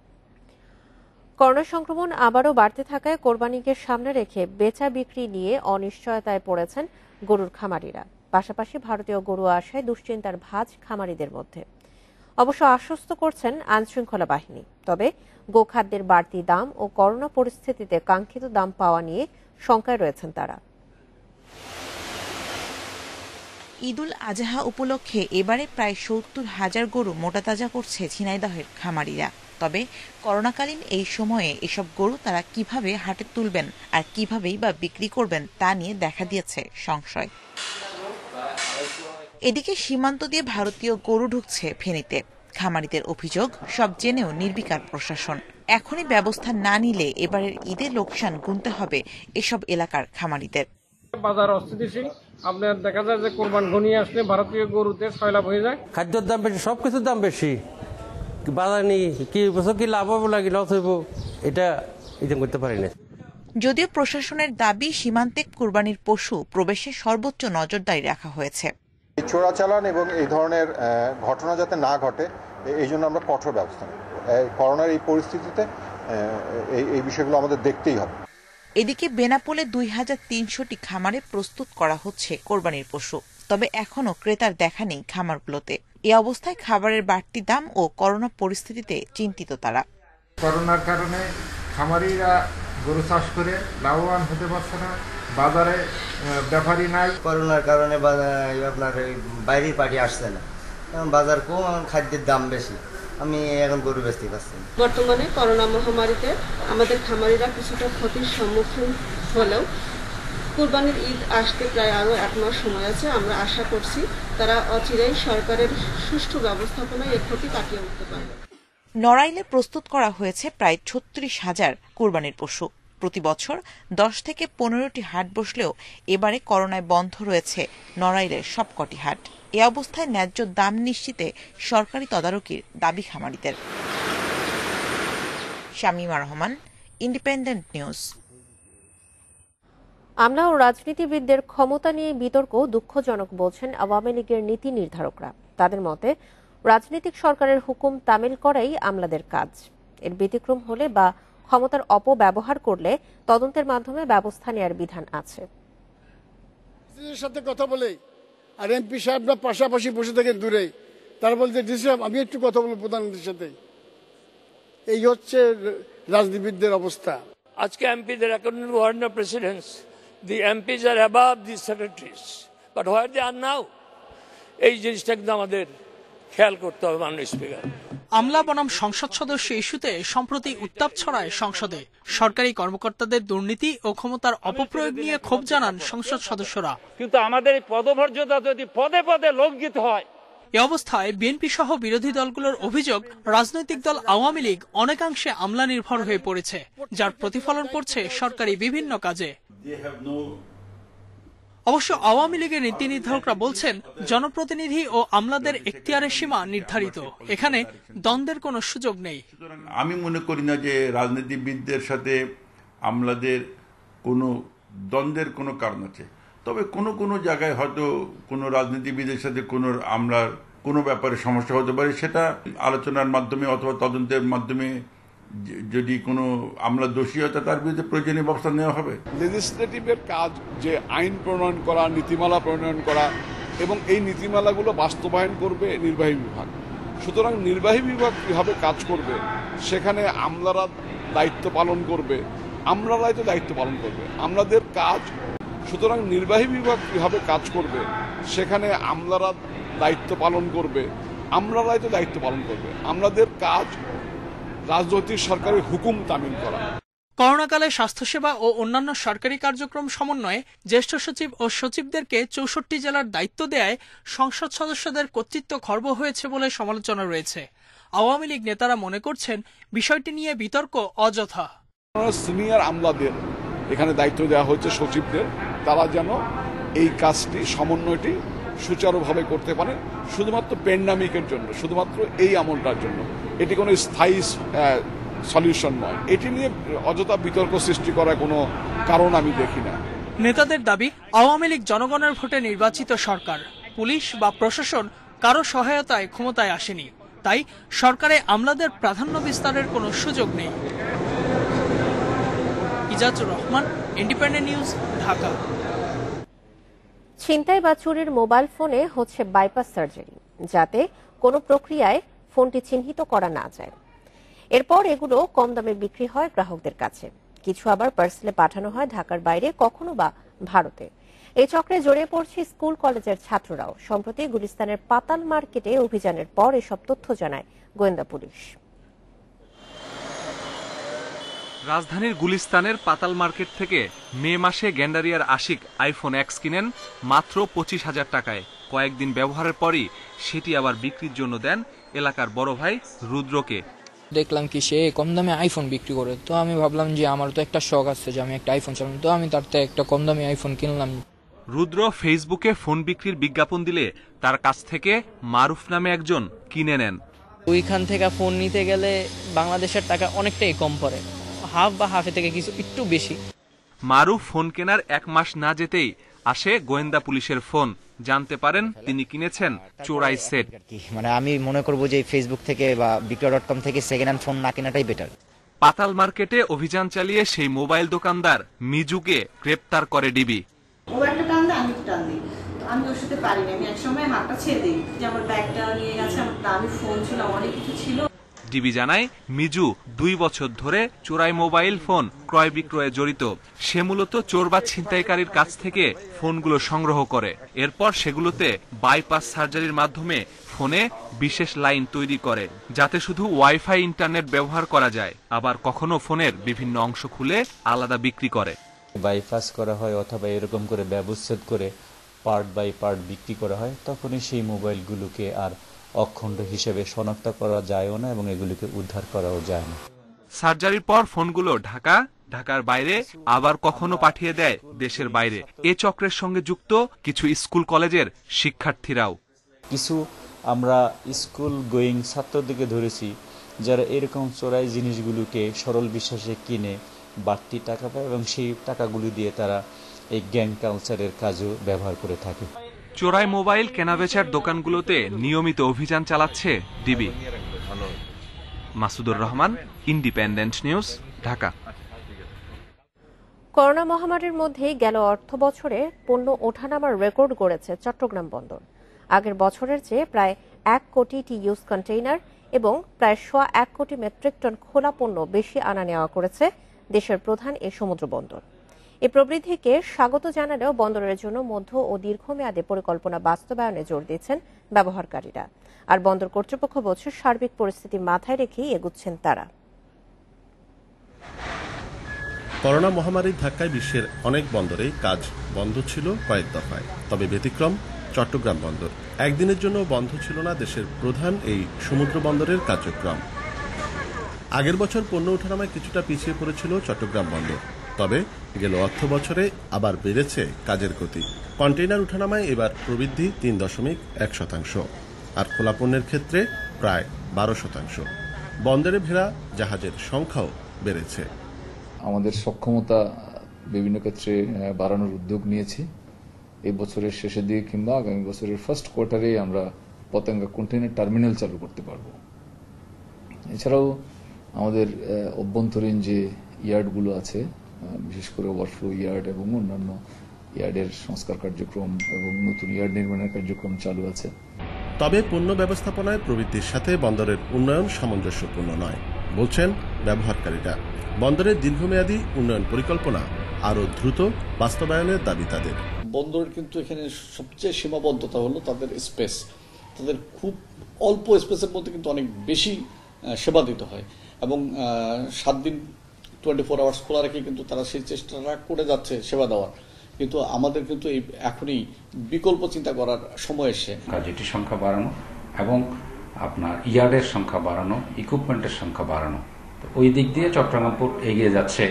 করোনা সংক্রমণ আবারও বাড়তে থাকায় কোরবানিকে সামনে রেখে বেচা বিক্রি নিয়ে অনিশ্চয়তায় পড়েছেন গরুর খামারিরা। পাশাপাশি ভারতীয় গরু আসায় দুশ্চিন্তার ভাঁজ খামারিদের মধ্যে। অবশ্য আশ্বস্ত করছেন আইন শৃঙ্খলা বাহিনী। তবে গোখাদ্যের বাড়তি দাম ও করোনা পরিস্থিতিতে কাঙ্ক্ষিত দাম পাওয়া নিয়ে শঙ্কায় রয়েছেন তারা। ঈদুল আজহা উপলক্ষে এবারে প্রায় 70,000 গরু মোটাতাজা করছে ঝিনাইদহের খামারিরা। তবে করোনাকালীন এই সময়ে এসব গরু তারা কিভাবে হাটে তুলবেন আর কিভাবেই বা বিক্রি করবেন তা নিয়ে দেখা দিয়েছে সংশয়। এদিকে সীমান্ত দিয়ে ভারতীয় গরু ঢুকছে ফেনীতে। খামারিদের অভিযোগ, সব জেনেও নির্বিকার প্রশাসন। এখনই ব্যবস্থা না নিলে এবারের ঈদের লোকসান গুনতে হবে এসব এলাকার খামারিদের। বাজার অস্থিতিশীল, আপনার দেখা যায় যে কোরবান ঘনিয়ে আসলে ভারতীয় গরুতে সয়লাভ হয়ে যায়। খাদ্যের দাম বেশি, সবকিছুর দাম বেশি, বাজার নিয়ে কি বছর কি লাভ হবো নাকি লস হইব এটা করতে পারি না। যদিও প্রশাসনের দাবি, সীমান্তে কুরবানির পশু প্রবেশে সর্বোচ্চ নজরদারি রাখা হয়েছে। চোরাচালান এবং এই ধরনের ঘটনা যাতে না ঘটে এই জন্য আমরা কঠোর ব্যবস্থা নেব। করোনার এই পরিস্থিতিতে এই বিষয়গুলো আমাদের দেখতেই হবে। এদিকে বেনাপোলে 2300টি খামারে প্রস্তুত করা হচ্ছে কোরবানির পশু, তবে এখনো ক্রেতার দেখা নেই খামারগুলোতে। এ অবস্থায় খাবারের বাড়তি দাম ও করোনা পরিস্থিতিতে চিন্তিত তারা। করোনার কারণে খামারিরা গরু চাষ করে লাভবান হতে পারছে না, বাজারে ব্যাপারী নাই। করোনার কারণে আপনার বাইরের পার্টি আসছে না, কারণ বাজার কম, খাদ্যের দাম বেশি, আমি এখন গরু বেচতে পারছি। বর্তমানে করোনা মহামারীতে আমাদের খামারিরা কিছুটা ক্ষতির সম্মুখীন হলেও কুরবানির ঈদ আসতে প্রায় আরো 1 মাস সময় আছে। আমরা আশা করছি তারা অচিরেই সরকারের সুষ্ঠু ব্যবস্থাপনায় এই ক্ষতি কাটিয়ে উঠতে পারবে। নড়াইলে প্রস্তুত করা হয়েছে প্রায় 36,000 কুরবানির পশু। প্রতি বছর 10 থেকে 15টি হাট বসলেও এবারে করোনায় বন্ধ রয়েছে নড়াইলের সবকটি হাট। এ অবস্থায় ন্যায্য দাম নিশ্চিতে সরকারি তদারকির দাবি খামারিদের। Shamima Rahman, independent news. আমলা ও রাজনীতিবিদদের ক্ষমতা নিয়ে বিতর্ক দুঃখজনক বলছেন আওয়ামী লীগের নীতি নির্ধারকরা। তাদের মতে রাজনৈতিক সরকারের হুকুম তামিল করাই আমলাদের কাজ। এর ব্যতিক্রম হলে বা ক্ষমতার অপব্যবহার করলে তদন্তের মাধ্যমে ব্যবস্থা নেওয়ার বিধান আছে। সাথে কথা বলে আর এমপি সাহেবরা পাশাপাশি বসে থাকেন দূরে, তারা বলতে ডিসি সাহেব আমি একটু কথা বলবো প্রধানমন্ত্রীর সাথে। এই হচ্ছে রাজনীতিবিদদের অবস্থা। আজকে এমপিদের according to ordinary precedence the MPs are above the secretaries, but where they are now, এই জিনিসটা কিন্তু আমাদের খেয়াল করতে হবে। মাননীয় স্পিকার, আমলা বনাম সংসদ সদস্য ইস্যুতে সম্প্রতি উত্তাপ ছড়ায় সংসদে। সরকারি কর্মকর্তাদের দুর্নীতি ও ক্ষমতার অপপ্রয়োগ নিয়ে ক্ষোভ জানান সংসদ সদস্যরা। কিন্তু আমাদের এই পদমর্যাদা যদি পদে পদে লঙ্ঘিত হয়। এ অবস্থায় বিএনপি সহ বিরোধী দলগুলোর অভিযোগ, রাজনৈতিক দল আওয়ামী লীগ অনেকাংশে আমলা নির্ভর হয়ে পড়েছে, যার প্রতিফলন পড়ছে সরকারি বিভিন্ন কাজে। অবশ্য আওয়ামী লীগের নীতি নির্ধারকরা বলছেন, জনপ্রতিনিধি ও আমলাদের এখতিয়ারের সীমা নির্ধারিত, এখানে দ্বন্দ্বের কোনো সুযোগ নেই। আমি মনে করি না যে রাজনীতিবিদদের সাথে আমলাদের কোনো দ্বন্দ্বের কোনো কারণ আছে। তবে কোনো জায়গায় হয়তো কোনো রাজনীতিবিদের সাথে কোনো আমলার কোনো ব্যাপারে সমস্যা হতে পারে, সেটা আলোচনার মাধ্যমে অথবা তদন্তের মাধ্যমে যদি কোনো আমলা দোষী হয় তার বিরুদ্ধে প্রয়োজনীয় ব্যবস্থা নেওয়া হবে। লেজিসলেটিভের কাজ যে আইন প্রণয়ন করা, নীতিমালা প্রণয়ন করা, এবং এই নীতিমালাগুলো বাস্তবায়ন করবে নির্বাহী বিভাগ। সুতরাং নির্বাহী বিভাগ কিভাবে কাজ করবে সেখানে আমলারা দায়িত্ব পালন করবে, আমলারাই তো দায়িত্ব পালন করবে, আমলাদের কাজ। সুতরাং নির্বাহী বিভাগ কিভাবে কাজ করবে সেখানে আমলারা দায়িত্ব পালন করবে, আমলারাই তো দায়িত্ব পালন করবে। আমলাদের কাজ রাজনৈতিক সরকারের হুকুম তামিল করা। করোনাকালে স্বাস্থ্যসেবা ও অন্যান্য সরকারি কার্যক্রম সমন্বয়ে জ্যেষ্ঠ সচিব ও সচিবদেরকে 64 জেলার দায়িত্ব দেয়ায় সংসদ সদস্যদের কর্তৃত্ব খর্ব হয়েছে বলে সমালোচনা রয়েছে। আওয়ামী লীগ নেতারা মনে করছেন, বিষয়টি নিয়ে বিতর্ক অযথা। সিনিয়র আমলাদের এখানে দায়িত্ব দেওয়া হচ্ছে সচিবদের, তারা যেন এই কাজটি, সমন্বয়টি সুচারুভাবে করতে পারে, শুধুমাত্র প্যান্ডামিকের জন্য, শুধুমাত্র এই আমলটার জন্য। এটি কোনো স্থায়ী সলিউশন নয়। এটি নিয়ে অযথা বিতর্ক সৃষ্টি করার কোনো কারণ আমি দেখি না। নেতাদের দাবি, আওয়ামী লীগ জনগণের ভোটে নির্বাচিত সরকার, পুলিশ বা প্রশাসন কারো সহায়তায় ক্ষমতায় আসেনি, তাই সরকারে আমলাদের প্রাধান্য বিস্তারের কোনো সুযোগ নেই। Ijazur Rahman, independent news, Dhaka. ছিনতাই বা চুরির মোবাইল ফোনে হচ্ছে বাইপাস সার্জারি, যাতে কোনো প্রক্রিয়ায় ফোনটি চিহ্নিত করা না যায়। এরপর এগুলো কম দামে বিক্রি হয় গ্রাহকদের কাছে, কিছু আবার পার্সেলে পাঠানো হয় ঢাকার বাইরে, কখনো বা ভারতে। এই চক্রে জড়িয়ে পড়ছে স্কুল কলেজের ছাত্ররাও। সম্প্রতি গুলিস্তানের পাতাল মার্কেটে অভিযানের পর এসব তথ্য জানায় গোয়েন্দা পুলিশ। রাজধানীর গুলিস্তানের পাতাল মার্কেট থেকে মে মাসে গ্যান্ডারিয়ার আশিক আইফোন X কিনেন মাত্র 25,000 টাকায়। কয়েকদিন ব্যবহারের পরই সেটি আবার বিক্রির জন্য দেন এলাকার বড় ভাই রুদ্রকে। দেখলাম কি সে কম দামে আইফোন বিক্রি করে, তো আমি ভাবলাম যে আমার তো একটা শখ আছে যে আমি একটা আইফোন চালাবো, তো আমি তার থেকে একটা কম দামি আইফোন কিনলাম। রুদ্র ফেসবুকে ফোন বিক্রির বিজ্ঞাপন দিলে তার কাছ থেকে মারুফ নামে একজন কিনে নেন। ওইখান থেকে ফোন নিতে গেলে বাংলাদেশের টাকা অনেকটাই কম পড়ে, হাফ বা হাফে থেকে কিছু একটু বেশি। মারুফ ফোন কেনার 1 মাস না যেতেই আসে গোয়েন্দা পুলিশের ফোন। জানতে পারেন তিনি কিনেছেন চোরাই সেট। মানে আমি মনে করব যে ফেসবুক থেকে বা বিক্রয়.com থেকে সেকেন্ড হ্যান্ড ফোন না কেনাটাই বেটার। পাতাল মার্কেটে অভিযান চালিয়ে সেই মোবাইল দোকানদার মিজুকে গ্রেপ্তার করে ডিবি। ও একটা টান দেয়, আমি টান দিই, তো আমি ওর সাথে পারিনি। আমি একসময় হাতটা ছেড়ে দিই যে আমার ব্যাগটা নিয়ে গেছে, আমার দামি ফোন ছিল, অনেক কিছু ছিল। ডিবি জানায় মিজু 2 বছর ধরে চোরাই মোবাইল ফোন ক্রয় বিক্রয়ে জড়িত। সে মূলত চোর বা ছিনতাইকারীর কাছ থেকে ফোনগুলো সংগ্রহ করে, এরপর সেগুলোতে বাইপাস সার্জারির মাধ্যমে ফোনে বিশেষ লাইন তৈরি করে যাতে শুধু ওয়াইফাই ইন্টারনেট ব্যবহার করা যায়। আবার কখনো ফোনের বিভিন্ন অংশ খুলে আলাদা বিক্রি করে। বাইপাস করা হয় অথবা এরকম করে ব্যবচ্ছেদ করে পার্ট বাই পার্ট বিক্রি করা হয়, তখনই সেই মোবাইলগুলোকে আর অখণ্ড হিসেবে শনাক্ত করা যায়ও না এবং এগুলিকে উদ্ধার করাও যায় না। সার্জারির পর ফোনগুলো ঢাকার বাইরে আবার কখনো পাঠিয়ে দেয় দেশের বাইরে। এ চক্রের সঙ্গে যুক্ত কিছু স্কুল কলেজের শিক্ষার্থীরাও। কিছু আমরা স্কুল গোয়িং ছাত্রদেরকে ধরেছি যারা এরকম চোরাই জিনিসগুলোকে সরল বিশ্বাসে কিনে বাড়তি টাকা পায় এবং সেই টাকাগুলি দিয়ে তারা এই গ্যাং কালচারের কাজও ব্যবহার করে থাকে। চোরাই মোবাইল কেনাবেচার দোকানগুলোতে নিয়মিত অভিযান চালাচ্ছে DB. Masudur Rahman, independent news, Dhaka. Corona মহামারীর মধ্যেই গেল অর্থ বছরে পণ্য ওঠানামার রেকর্ড গড়েছে চট্টগ্রাম বন্দর। আগের বছরের চেয়ে প্রায় 1 কোটি টিইউজ কন্টেইনার এবং প্রায় 1.25 কোটি মেট্রিক টন খোলা পণ্য বেশি আনা নেওয়া করেছে দেশের প্রধান এই সমুদ্র বন্দর। এই প্রবৃদ্ধিকে স্বাগত জানালেও বন্দরের জন্য মধ্য ও দীর্ঘমেয়াদে পরিকল্পনা বাস্তবায়নে জোর দিচ্ছেন ব্যবহারকারীরা। আর বন্দর কর্তৃপক্ষ বলছে সার্বিক পরিস্থিতি মাথায় রেখেই এগুচ্ছেন তারা। করোনা মহামারীর ধাক্কায় বিশ্বের অনেক বন্দরেই কাজ বন্ধ ছিল কয়েক দফায়, তবে ব্যতিক্রম চট্টগ্রাম বন্দর। একদিনের জন্য বন্ধ ছিল না দেশের প্রধান এই সমুদ্র বন্দরের কার্যক্রম। আগের বছর পণ্য ওঠানামায় কিছুটা পিছিয়ে পড়েছিল চট্টগ্রাম বন্দর, তবে গেল অর্থ বছরে আবার বেড়েছে কাজের গতি। কন্টেইনার ওঠানামায় এবার প্রবৃদ্ধি 3.1%, আর খোলা পণ্যের ক্ষেত্রে প্রায় 12%। বন্দরে ভেড়া জাহাজের সংখ্যাও বেড়েছে। আমাদের সক্ষমতা বিভিন্ন ক্ষেত্রে বাড়ানোর উদ্যোগ নিয়েছি। এই বছরের শেষের দিকে কিংবা আগামী বছরের ফার্স্ট কোয়ার্টারে আমরা পতেঙ্গা কন্টেইনার টার্মিনাল চালু করতে পারব। এছাড়াও আমাদের অভ্যন্তরীণ যে ইয়ার্ডগুলো আছে, বিশেষ করে ওভারফ্লো ইয়ার্ড এবং অন্যান্য ইয়ার্ডের সংস্কার কার্যক্রম এবং নতুন ইয়ার্ড নির্মাণের কার্যক্রম চালু আছে। তবে পণ্য ব্যবস্থাপনায় প্রবৃদ্ধির সাথে বন্দরের উন্নয়ন সামঞ্জস্যপূর্ণ নয় বলছেন ব্যবহারকারীরা। বন্দরের দীর্ঘমেয়াদী উন্নয়ন পরিকল্পনা আরও দ্রুত বাস্তবায়নের দাবি তাদের। বন্দরের কিন্তু এখানে সবচেয়ে সীমাবদ্ধতা হলো তাদের স্পেস। তাদের খুব অল্প স্পেসের মধ্যে কিন্তু অনেক বেশি সেবা দিতে হয় এবং 7 দিন 24 আওয়ার্স খোলা রেখে কিন্তু তারা সেই চেষ্টাটা করে যাচ্ছে সেবা দেওয়ার। কিন্তু আমাদের কিন্তু এই এখনই বিকল্প চিন্তা করার সময় এসে কাজেটির সংখ্যা বাড়ানো এবং আপনার ইয়ার্ডের সংখ্যা বাড়ানো, ইকুইপমেন্টের সংখ্যা বাড়ানো। ওই দিক দিয়ে চট্টগ্রাম পোর্ট এগিয়ে যাচ্ছে।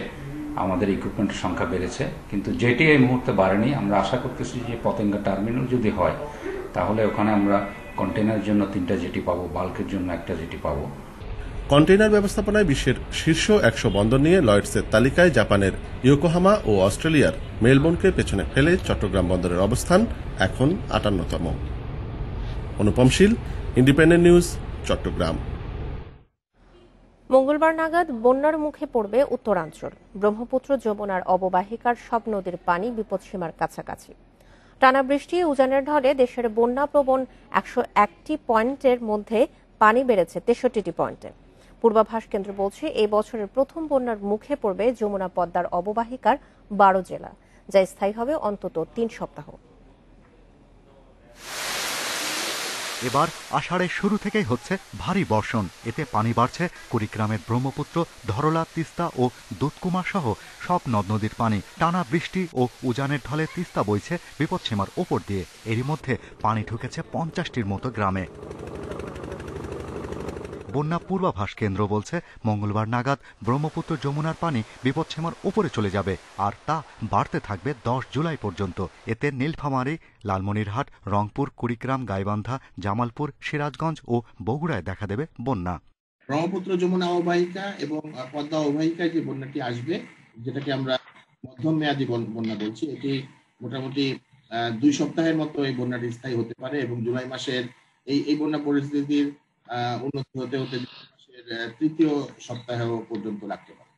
আমাদের ইকুইপমেন্টের সংখ্যা বেড়েছে, কিন্তু যেটি এই মুহূর্তে বাড়েনি। আমরা আশা করতেছি যে পতেঙ্গা টার্মিনাল যদি হয় তাহলে ওখানে আমরা কন্টেইনারের জন্য 3টা জেটি পাবো, বাল্কের জন্য 1টা জেটি পাবো। কন্টেইনার ব্যবস্থাপনায় বিশ্বের শীর্ষ 100 বন্দর নিয়ে লয়েডসের তালিকায় জাপানের ইয়োকোহামা ও অস্ট্রেলিয়ার মেলবোর্নকে পেছনে ফেলে চট্টগ্রাম বন্দরের অবস্থান এখন 58তম। অনুপম শীল, ইন্ডিপেন্ডেন্ট নিউজ, চট্টগ্রাম। মঙ্গলবার নাগাদ বন্যার মুখে পড়বে উত্তরাঞ্চল। ব্রহ্মপুত্র যমুনার অববাহিকার সব নদীর পানি বিপদসীমার কাছাকাছি। টানা বৃষ্টি উজানের ঢলে দেশের বন্যাপ্রবণ 101টি পয়েন্টের মধ্যে পানি বেড়েছে 63টি পয়েন্টে। পূর্বাভাস কেন্দ্র বলছে এই বছরের প্রথম বন্যার মুখে পড়বে যমুনা পদ্মার অববাহিকার 12 জেলা, যা স্থায়ী হবে অন্তত 3 সপ্তাহ। এবার আষাঢ়ের শুরু থেকেই হচ্ছে ভারী বর্ষণ। এতে পানি বাড়ছে কুড়িগ্রামের ব্রহ্মপুত্র, ধরলা, তিস্তা ও দুধকুমা সহ সব নদ নদীর পানি। টানা বৃষ্টি ও উজানের ঢলে তিস্তা বইছে বিপদসীমার ওপর দিয়ে। এরই মধ্যে পানি ঢুকেছে 50টির মতো গ্রামে। বন্যা পূর্বাভাস কেন্দ্র বলছে মঙ্গলবার নাগাদ ব্রহ্মপুত্র যমুনার পানি বিপদসীমার উপরে চলে যাবে, আর তা বাড়তে থাকবে 10 জুলাই পর্যন্ত। এতে নীলফামারী, লালমনিরহাট, রংপুর, কুড়িগ্রাম, গাইবান্ধা, জামালপুর, সিরাজগঞ্জ ও বগুড়ায় দেখা দেবে বন্যা। ব্রহ্মপুত্র যমুনা অববাহিকা এবং পদ্মা অববাহিকায় যে বন্যাটি আসবে, যেটাকে আমরা মধ্যম মেয়াদী বন্যা বলছি, এটি মোটামুটি 2 সপ্তাহের মতো এই বন্যাটি স্থায়ী হতে পারে এবং জুলাই মাসের এই বন্যা পরিস্থিতির উন্নতি হতে হতে মাসের 3য় সপ্তাহ পর্যন্ত লাগতে পারে।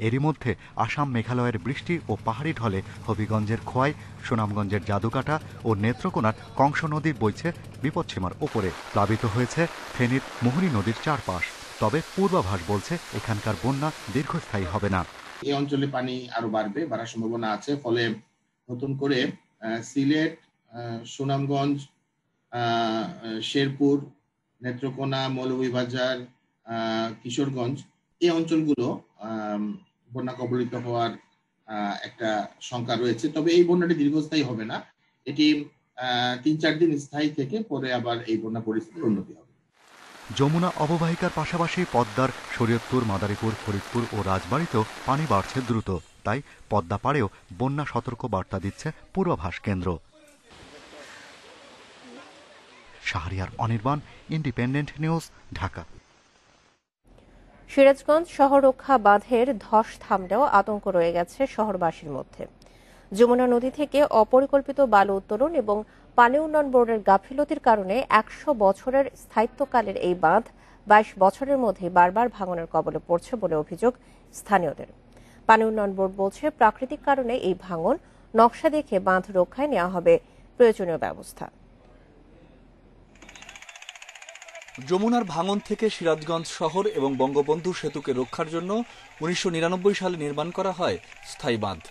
এরই মধ্যে আসাম মেঘালয়ের বৃষ্টি ও পাহাড়ি ঢলে হবিগঞ্জের খোয়াই, সুনামগঞ্জের জাদুকাটা ও নেত্রকোনার কংস নদী বইছে বিপদসীমার ওপরে। প্লাবিত হয়েছে ফেনীর মুহুরী নদীর চারপাশ। তবে পূর্বাভাস বলছে এখানকার বন্যা দীর্ঘস্থায়ী হবে না। এই অঞ্চলে পানি আরো বাড়ার সম্ভাবনা আছে, ফলে নতুন করে সিলেট, সুনামগঞ্জ, শেরপুর, নেত্রকোনা, মৌলভীবাজার, কিশোরগঞ্জ এই অঞ্চলগুলো বন্যা কবলিত হওয়ার একটা শঙ্কা রয়েছে। তবে এই বন্যাটি দীর্ঘস্থায়ী হবে না, এটি 3-4 দিন স্থায়ী থেকে পরে আবার এই বন্যা পরিস্থিতির উন্নতি হবে। যমুনা অববাহিকার পাশাপাশি পদ্মার শরীয়তপুর, মাদারীপুর, ফরিদপুর ও রাজবাড়ীতেও পানি বাড়ছে দ্রুত। তাই পদ্মা পাড়েও বন্যা সতর্ক বার্তা দিচ্ছে পূর্বাভাস কেন্দ্র। Shahriar Anirban, Independent news, Dhaka. সিরাজগঞ্জ শহর রক্ষা বাঁধের ধস থামলেও আতঙ্ক রয়ে গেছে শহরবাসীর মধ্যে। যমুনা নদী থেকে অপরিকল্পিত বালু উত্তোলন এবং পানি উন্নয়ন বোর্ডের গাফিলতির কারণে 100 বছরের স্থায়িত্বকালের এই বাঁধ 22 বছরের মধ্যে বারবার ভাঙনের কবলে পড়ছে বলে অভিযোগ স্থানীয়দের। পানি উন্নয়ন বোর্ড বলছে, প্রাকৃতিক কারণে এই ভাঙন, নকশা দেখে বাঁধ রক্ষায় নেওয়া হবে প্রয়োজনীয় ব্যবস্থা। যমুনার ভাঙন থেকে সিরাজগঞ্জ শহর এবং বঙ্গবন্ধু সেতুকে রক্ষার জন্য 1999 সালে নির্মাণ করা হয় স্থায়ী বাঁধ।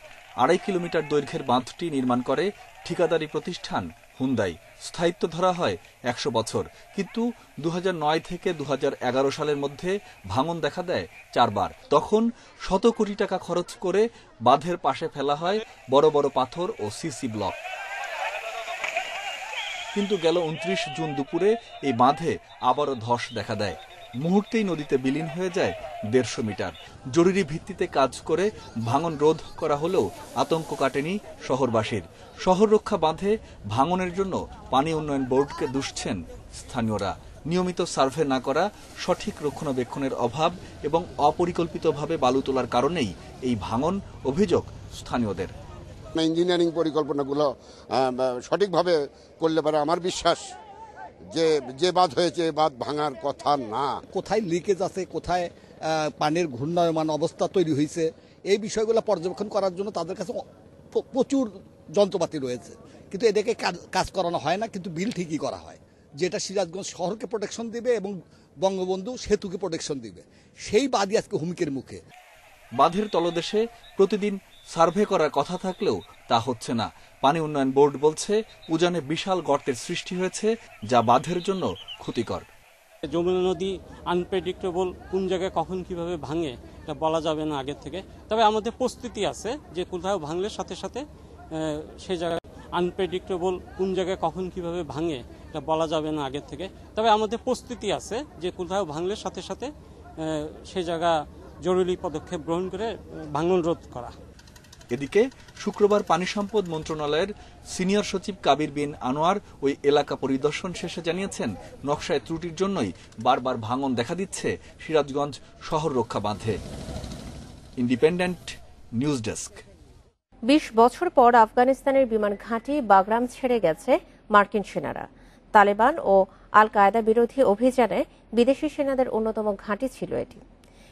2.5 কিলোমিটার দৈর্ঘ্যের বাঁধটি নির্মাণ করে ঠিকাদারি প্রতিষ্ঠান হুন্দাই। স্থায়িত্ব ধরা হয় 100 বছর, কিন্তু 2009 থেকে 2011 সালের মধ্যে ভাঙন দেখা দেয় 4 বার। তখন 100 কোটি টাকা খরচ করে বাঁধের পাশে ফেলা হয় বড় বড় পাথর ও সিসি ব্লক। কিন্তু গেল 29 জুন দুপুরে এই বাঁধে আবারও ধস দেখা দেয়। মুহূর্তেই নদীতে বিলীন হয়ে যায় 150 মিটার। জরুরি ভিত্তিতে কাজ করে ভাঙন রোধ করা হলেও আতঙ্ক কাটেনি শহরবাসীর। শহর রক্ষা বাঁধে ভাঙনের জন্য পানি উন্নয়ন বোর্ডকে দুষছেন স্থানীয়রা। নিয়মিত সার্ভে না করা, সঠিক রক্ষণাবেক্ষণের অভাব এবং অপরিকল্পিতভাবে বালু তোলার কারণেই এই ভাঙন, অভিযোগ স্থানীয়দের। ইঞ্জিনিয়ারিং পরিকল্পনাগুলো সঠিকভাবে করলে পারে আমার বিশ্বাস যে বাঁধ হয়েছে বাঁধ ভাঙার কথা না। কোথায় লিকেজ আছে, কোথায় পানির ঘূর্ণায়মান অবস্থা তৈরি হয়েছে, এই বিষয়গুলো পর্যবেক্ষণ করার জন্য তাদের কাছে প্রচুর যন্ত্রপাতি রয়েছে, কিন্তু এটাকে কাজ করানো হয় না। কিন্তু বিল ঠিকই করা হয়, যেটা সিরাজগঞ্জ শহরকে প্রোটেকশন দিবে এবং বঙ্গবন্ধু সেতুকে প্রোটেকশন দিবে। সেই বাদই আজকে হুমকির মুখে। বাঁধের তলদেশে প্রতিদিন সার্ভে করার কথা থাকলেও তা হচ্ছে না। পানি উন্নয়ন বোর্ড বলছে, উজানে বিশাল গর্তের সৃষ্টি হয়েছে, যা বাঁধের জন্য ক্ষতিকর। যমুনা নদী আনপ্রেডিক্টেবল, কোন জায়গায় কখন কিভাবে ভাঙে এটা বলা যাবে না আগের থেকে। তবে আমাদের প্রস্তুতি আছে যে কোথাও ভাঙলে সাথে সাথে সেই জায়গায় আনপ্রেডিক্টেবল, কোন জায়গায় কখন কিভাবে ভাঙে এটা বলা যাবে না আগের থেকে। তবে আমাদের প্রস্তুতি আছে যে কোথাও ভাঙলে সাথে সাথে সেই জায়গা জরুরি পদক্ষেপ গ্রহণ করে ভাঙন রোধ করা। এদিকে শুক্রবার পানি সম্পদ মন্ত্রণালয়ের সিনিয়র সচিব কাবির বিন আনোয়ার ওই এলাকা পরিদর্শন শেষে জানিয়েছেন, নকশায় ত্রুটির জন্যই বারবার ভাঙন দেখা দিচ্ছে সিরাজগঞ্জ শহর রক্ষা বাঁধে। Independent news desk. 20 বছর পর আফগানিস্তানের বিমান ঘাঁটি বাগরাম ছেড়ে গেছে মার্কিন সেনারা। তালেবান ও আল কায়েদা বিরোধী অভিযানে বিদেশি সেনাদের অন্যতম ঘাঁটি ছিল এটি।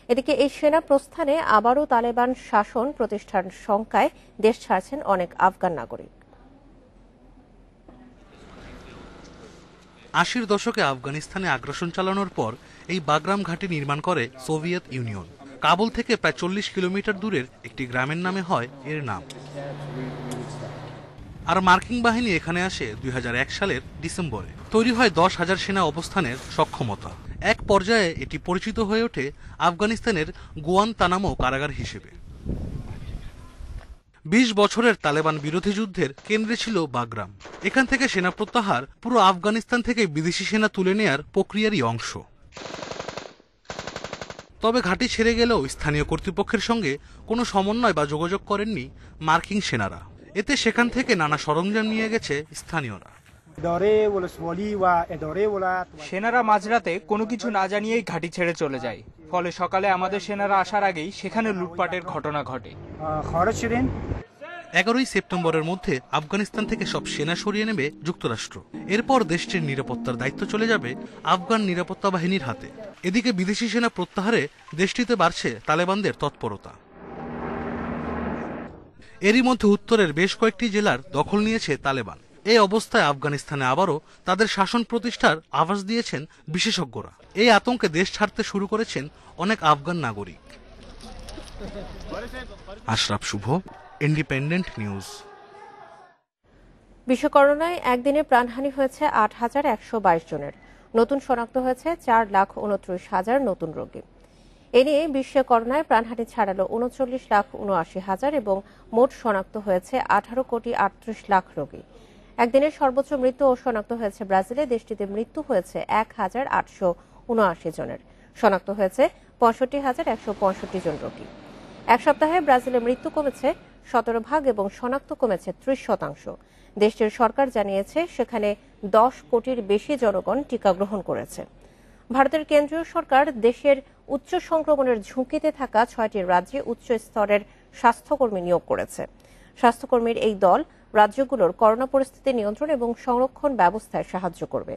এদিকে এই সেনা প্রস্থানে আবারও তালেবান শাসন প্রতিষ্ঠার শঙ্কায় দেশ ছাড়ছেন অনেক আফগান নাগরিক। 80-র দশকে আফগানিস্তানে আগ্রাসন চালানোর পর এই বাগরাম ঘাঁটি নির্মাণ করে সোভিয়েত ইউনিয়ন। কাবুল থেকে প্রায় 40 কিলোমিটার দূরের একটি গ্রামের নামে হয় এর নাম। আর মার্কিন বাহিনী এখানে আসে 2001 সালের ডিসেম্বরে। তৈরি হয় 10,000 সেনা অবস্থানের সক্ষমতা। এক পর্যায়ে এটি পরিচিত হয়ে ওঠে আফগানিস্তানের গুয়ানতানামো কারাগার হিসেবে। 20 বছরের তালেবান বিরোধী যুদ্ধের কেন্দ্রে ছিল বাগরাম। এখান থেকে সেনা প্রত্যাহার পুরো আফগানিস্তান থেকে বিদেশি সেনা তুলে নেয়ার প্রক্রিয়ারই অংশ। তবে ঘাঁটি ছেড়ে গেলেও স্থানীয় কর্তৃপক্ষের সঙ্গে কোনো সমন্বয় বা যোগাযোগ করেননি মার্কিন সেনারা। এতে সেখান থেকে নানা সরঞ্জাম নিয়ে গেছে স্থানীয়রা। সেনারা মাঝরাতে কোনো কিছু না জানিয়েই ঘাঁটি ছেড়ে চলে যায়, ফলে সকালে আমাদের সেনারা আসার আগেই সেখানে লুটপাটের ঘটনা ঘটে। 11ই সেপ্টেম্বরের মধ্যে আফগানিস্তান থেকে সব সেনা সরিয়ে নেবে যুক্তরাষ্ট্র। এরপর দেশটির নিরাপত্তার দায়িত্ব চলে যাবে আফগান নিরাপত্তা বাহিনীর হাতে। এদিকে বিদেশি সেনা প্রত্যাহারে দেশটিতে বাড়ছে তালেবানদের তৎপরতা। এরই মধ্যে উত্তরের বেশ কয়েকটি জেলার দখল নিয়েছে তালেবান। এই অবস্থায় আফগানিস্তানে আবারও তাদের শাসন প্রতিষ্ঠার আভাস দিয়েছেন বিশেষজ্ঞরা। এই আতঙ্কে দেশ ছাড়তে শুরু করেছেন অনেক আফগান নাগরিক। আশরাফ শুভ, ইন্ডিপেন্ডেন্ট নিউজ। বিশ্ব করোনায় একদিনে প্রাণহানি হয়েছে ৮,১২২ জনের। নতুন শনাক্ত হয়েছে 4,29,000 নতুন রোগী। এ নিয়ে বিশ্বে করোনায় প্রাণহানি ছাড়ালো ৩৯,৭৯,০০০ এবং মোট শনাক্ত হয়েছে 18,38,00,000 রোগী। একদিনের সর্বোচ্চ মৃত্যু ও শনাক্ত হয়েছে ব্রাজিলে। দেশটিতে মৃত্যু হয়েছে 1,879 জনের। শনাক্ত হয়েছে 65,165 জন রোগী। এক সপ্তাহে ব্রাজিলে মৃত্যু কমেছে 17% এবং শনাক্ত কমেছে 30%। দেশটির সরকার জানিয়েছে সেখানে 10 কোটির বেশি জনগণ টিকা গ্রহণ করেছে। ভারতের কেন্দ্রীয় সরকার দেশের উচ্চ সংক্রমণের ঝুঁকিতে থাকা 6টি রাজ্যে উচ্চ স্তরের স্বাস্থ্যকর্মী নিয়োগ করেছে। স্বাস্থ্যকর্মীর এই দল রাজ্যগুলোর করোনা পরিস্থিতি নিয়ন্ত্রণ এবং সংরক্ষণ ব্যবস্থায় সাহায্য করবে।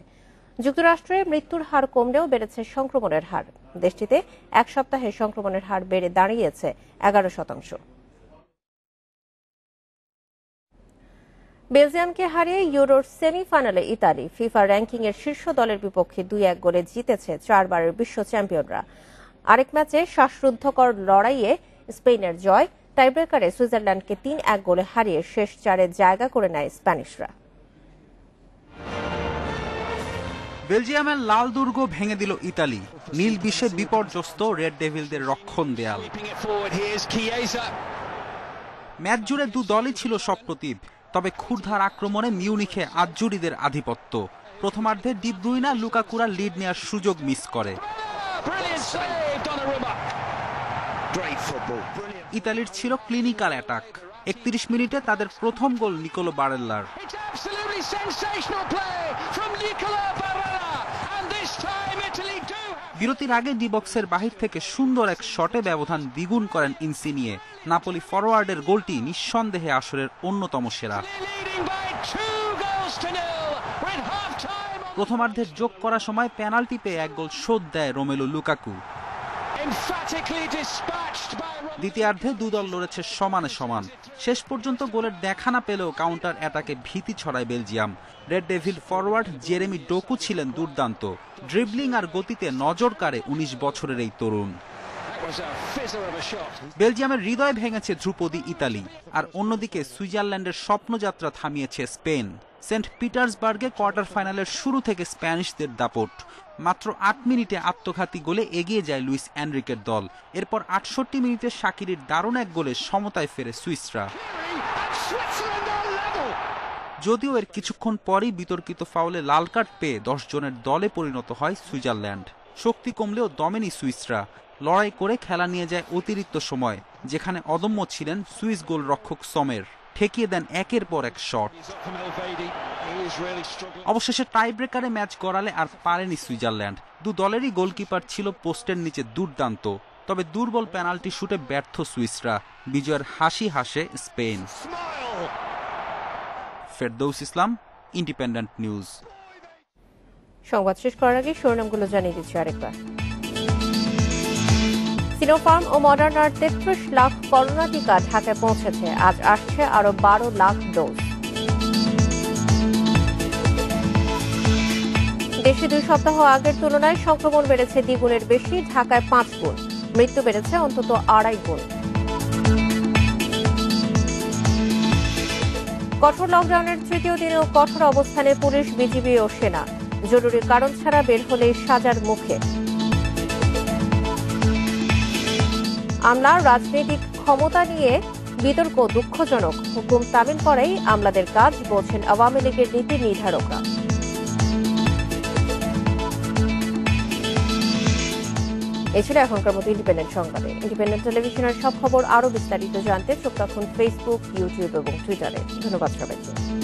যুক্তরাষ্ট্রে মৃত্যুর হার কমলেও বেড়েছে সংক্রমণের হার। দেশটিতে এক সপ্তাহে সংক্রমণের হার বেড়ে দাঁড়িয়েছে 11%। বেলজিয়ামকে হারিয়ে ইউরোর সেমিফাইনালে ইতালি। ফিফা র্যাঙ্কিং এর শীর্ষ দলের বিপক্ষে 2-1 গোলে জিতেছে 4 বারের বিশ্ব চ্যাম্পিয়নরা। আরেক ম্যাচে শ্বাসরুদ্ধকর লড়াইয়ে স্পেনের জয়। টাইব্রেকারে সুইজারল্যান্ডকে 3-1 গোলে হারিয়ে শেষ 4-এ জায়গা করে নেয় স্প্যানিশরা। বেলজিয়ামের লাল দুর্গ ভেঙে দিল ইতালি। নীল বিশ্বে বিপর্যস্ত রেড ডেভিলদের রক্ষণ দেয়াল। ম্যাচ জুড়ে দু দলই ছিল সপ্রতিভ, তবে ক্ষুরধার আক্রমণে মিউনিখে আজুরিদের আধিপত্য। প্রথমার্ধে ডি ব্রুইনা লুকাকুরা লিড নেওয়ার সুযোগ মিস করে। ইতালির ছিল ক্লিনিক্যাল অ্যাটাক। 31 মিনিটে তাদের প্রথম গোল নিকোলো বারেল্লার। বিরতির আগে ডি বক্সের বাহির থেকে সুন্দর এক শটে ব্যবধান দ্বিগুণ করেন ইনসিনিয়ে। নাপোলি ফরওয়ার্ডের গোলটি নিঃসন্দেহে আসরের অন্যতম সেরা। প্রথমার্ধের যোগ করার সময় পেনাল্টি পেয়ে এক গোল শোধ দেয় রোমেলু লুকাকু। দ্বিতীয়ার্ধে দুদল লড়েছে সমানে সমান। শেষ পর্যন্ত গোলের দেখা না পেলেও কাউন্টার অ্যাটাকে ভীতি ছড়ায় Belgium. Red Devil forward Jeremy Doku ছিলেন দুর্দান্ত। ড্রিবলিং আর গতিতে নজর কাড়ে 19 বছরের এই তরুণ। বেলজিয়ামের হৃদয় ভেঙেছে ধ্রুপদী ইতালি, আর অন্যদিকে সুইজারল্যান্ডের স্বপ্নযাত্রা থামিয়েছে স্পেন। সেন্ট পিটার্সবার্গে কোয়ার্টার ফাইনালের শুরু থেকে স্প্যানিশদের দাপট। মাত্র 8 মিনিটে আত্মঘাতী গোলে এগিয়ে যায় লুইস এনরিকের দল। এরপর 68 মিনিটে শাকিরির দারুণ এক গোলে সমতায় ফেরে সুইসরা। যদিও এর কিছুক্ষণ পরই বিতর্কিত ফাউলে লাল কার্ড পেয়ে 10 জনের দলে পরিণত হয় সুইজারল্যান্ড। শক্তি কমলেও দমেনি সুইসরা। লড়াই করে খেলা নিয়ে যায় অতিরিক্ত সময়, যেখানে অদম্য ছিলেন সুইস গোলরক্ষক সমের। ঠেকিয়ে দেন একের পর এক শট। অবশেষে টাইব্রেকারে ম্যাচ গড়ালে আর পারেনি সুইজারল্যান্ড। দু দলেরই গোলকিপার ছিল পোস্টের নিচে দুর্দান্ত, তবে দুর্বল পেনাল্টি শুটে ব্যর্থ সুইসরা। বিজয়ের হাসি হাসে স্পেন। ফেরদৌস ইসলাম, ইন্ডিপেন্ডেন্ট নিউজ। সংবাদ শেষ করার আগে শিরোনামগুলো জানিয়ে দিচ্ছি আরেকবার। সিনোফার্ম ও মডার্নার 33 লাখ করোনা টিকা ঢাকায় পৌঁছেছে। আজ আসছে আরো 12 লাখ ডোজ। দেশে 2 সপ্তাহ আগের তুলনায় সংক্রমণ বেড়েছে দ্বিগুণের বেশি। ঢাকায় 5 গুণ, মৃত্যু বেড়েছে অন্তত 2.5 গুণ। কঠোর লকডাউনের তৃতীয় দিনেও কঠোর অবস্থানে পুলিশ, বিজিবি ও সেনা। জরুরি কারণ ছাড়া বের হলে সাজার মুখে। আমলা রাজনৈতিক ক্ষমতা নিয়ে বিতর্ক দুঃখজনক। হুকুম তামিল করাই আমলাদের কাজ, বলছেন আওয়ামী লীগের নীতি নির্ধারকরা। এই ছিল এখনকার মতো ইন্ডিপেন্ডেন্ট সংবাদে। ইন্ডিপেন্ডেন্ট টেলিভিশনের সব খবর আরও বিস্তারিত জানতে চোখ রাখুন ফেসবুক, ইউটিউব এবং টুইটারে। ধন্যবাদ সবাইকে।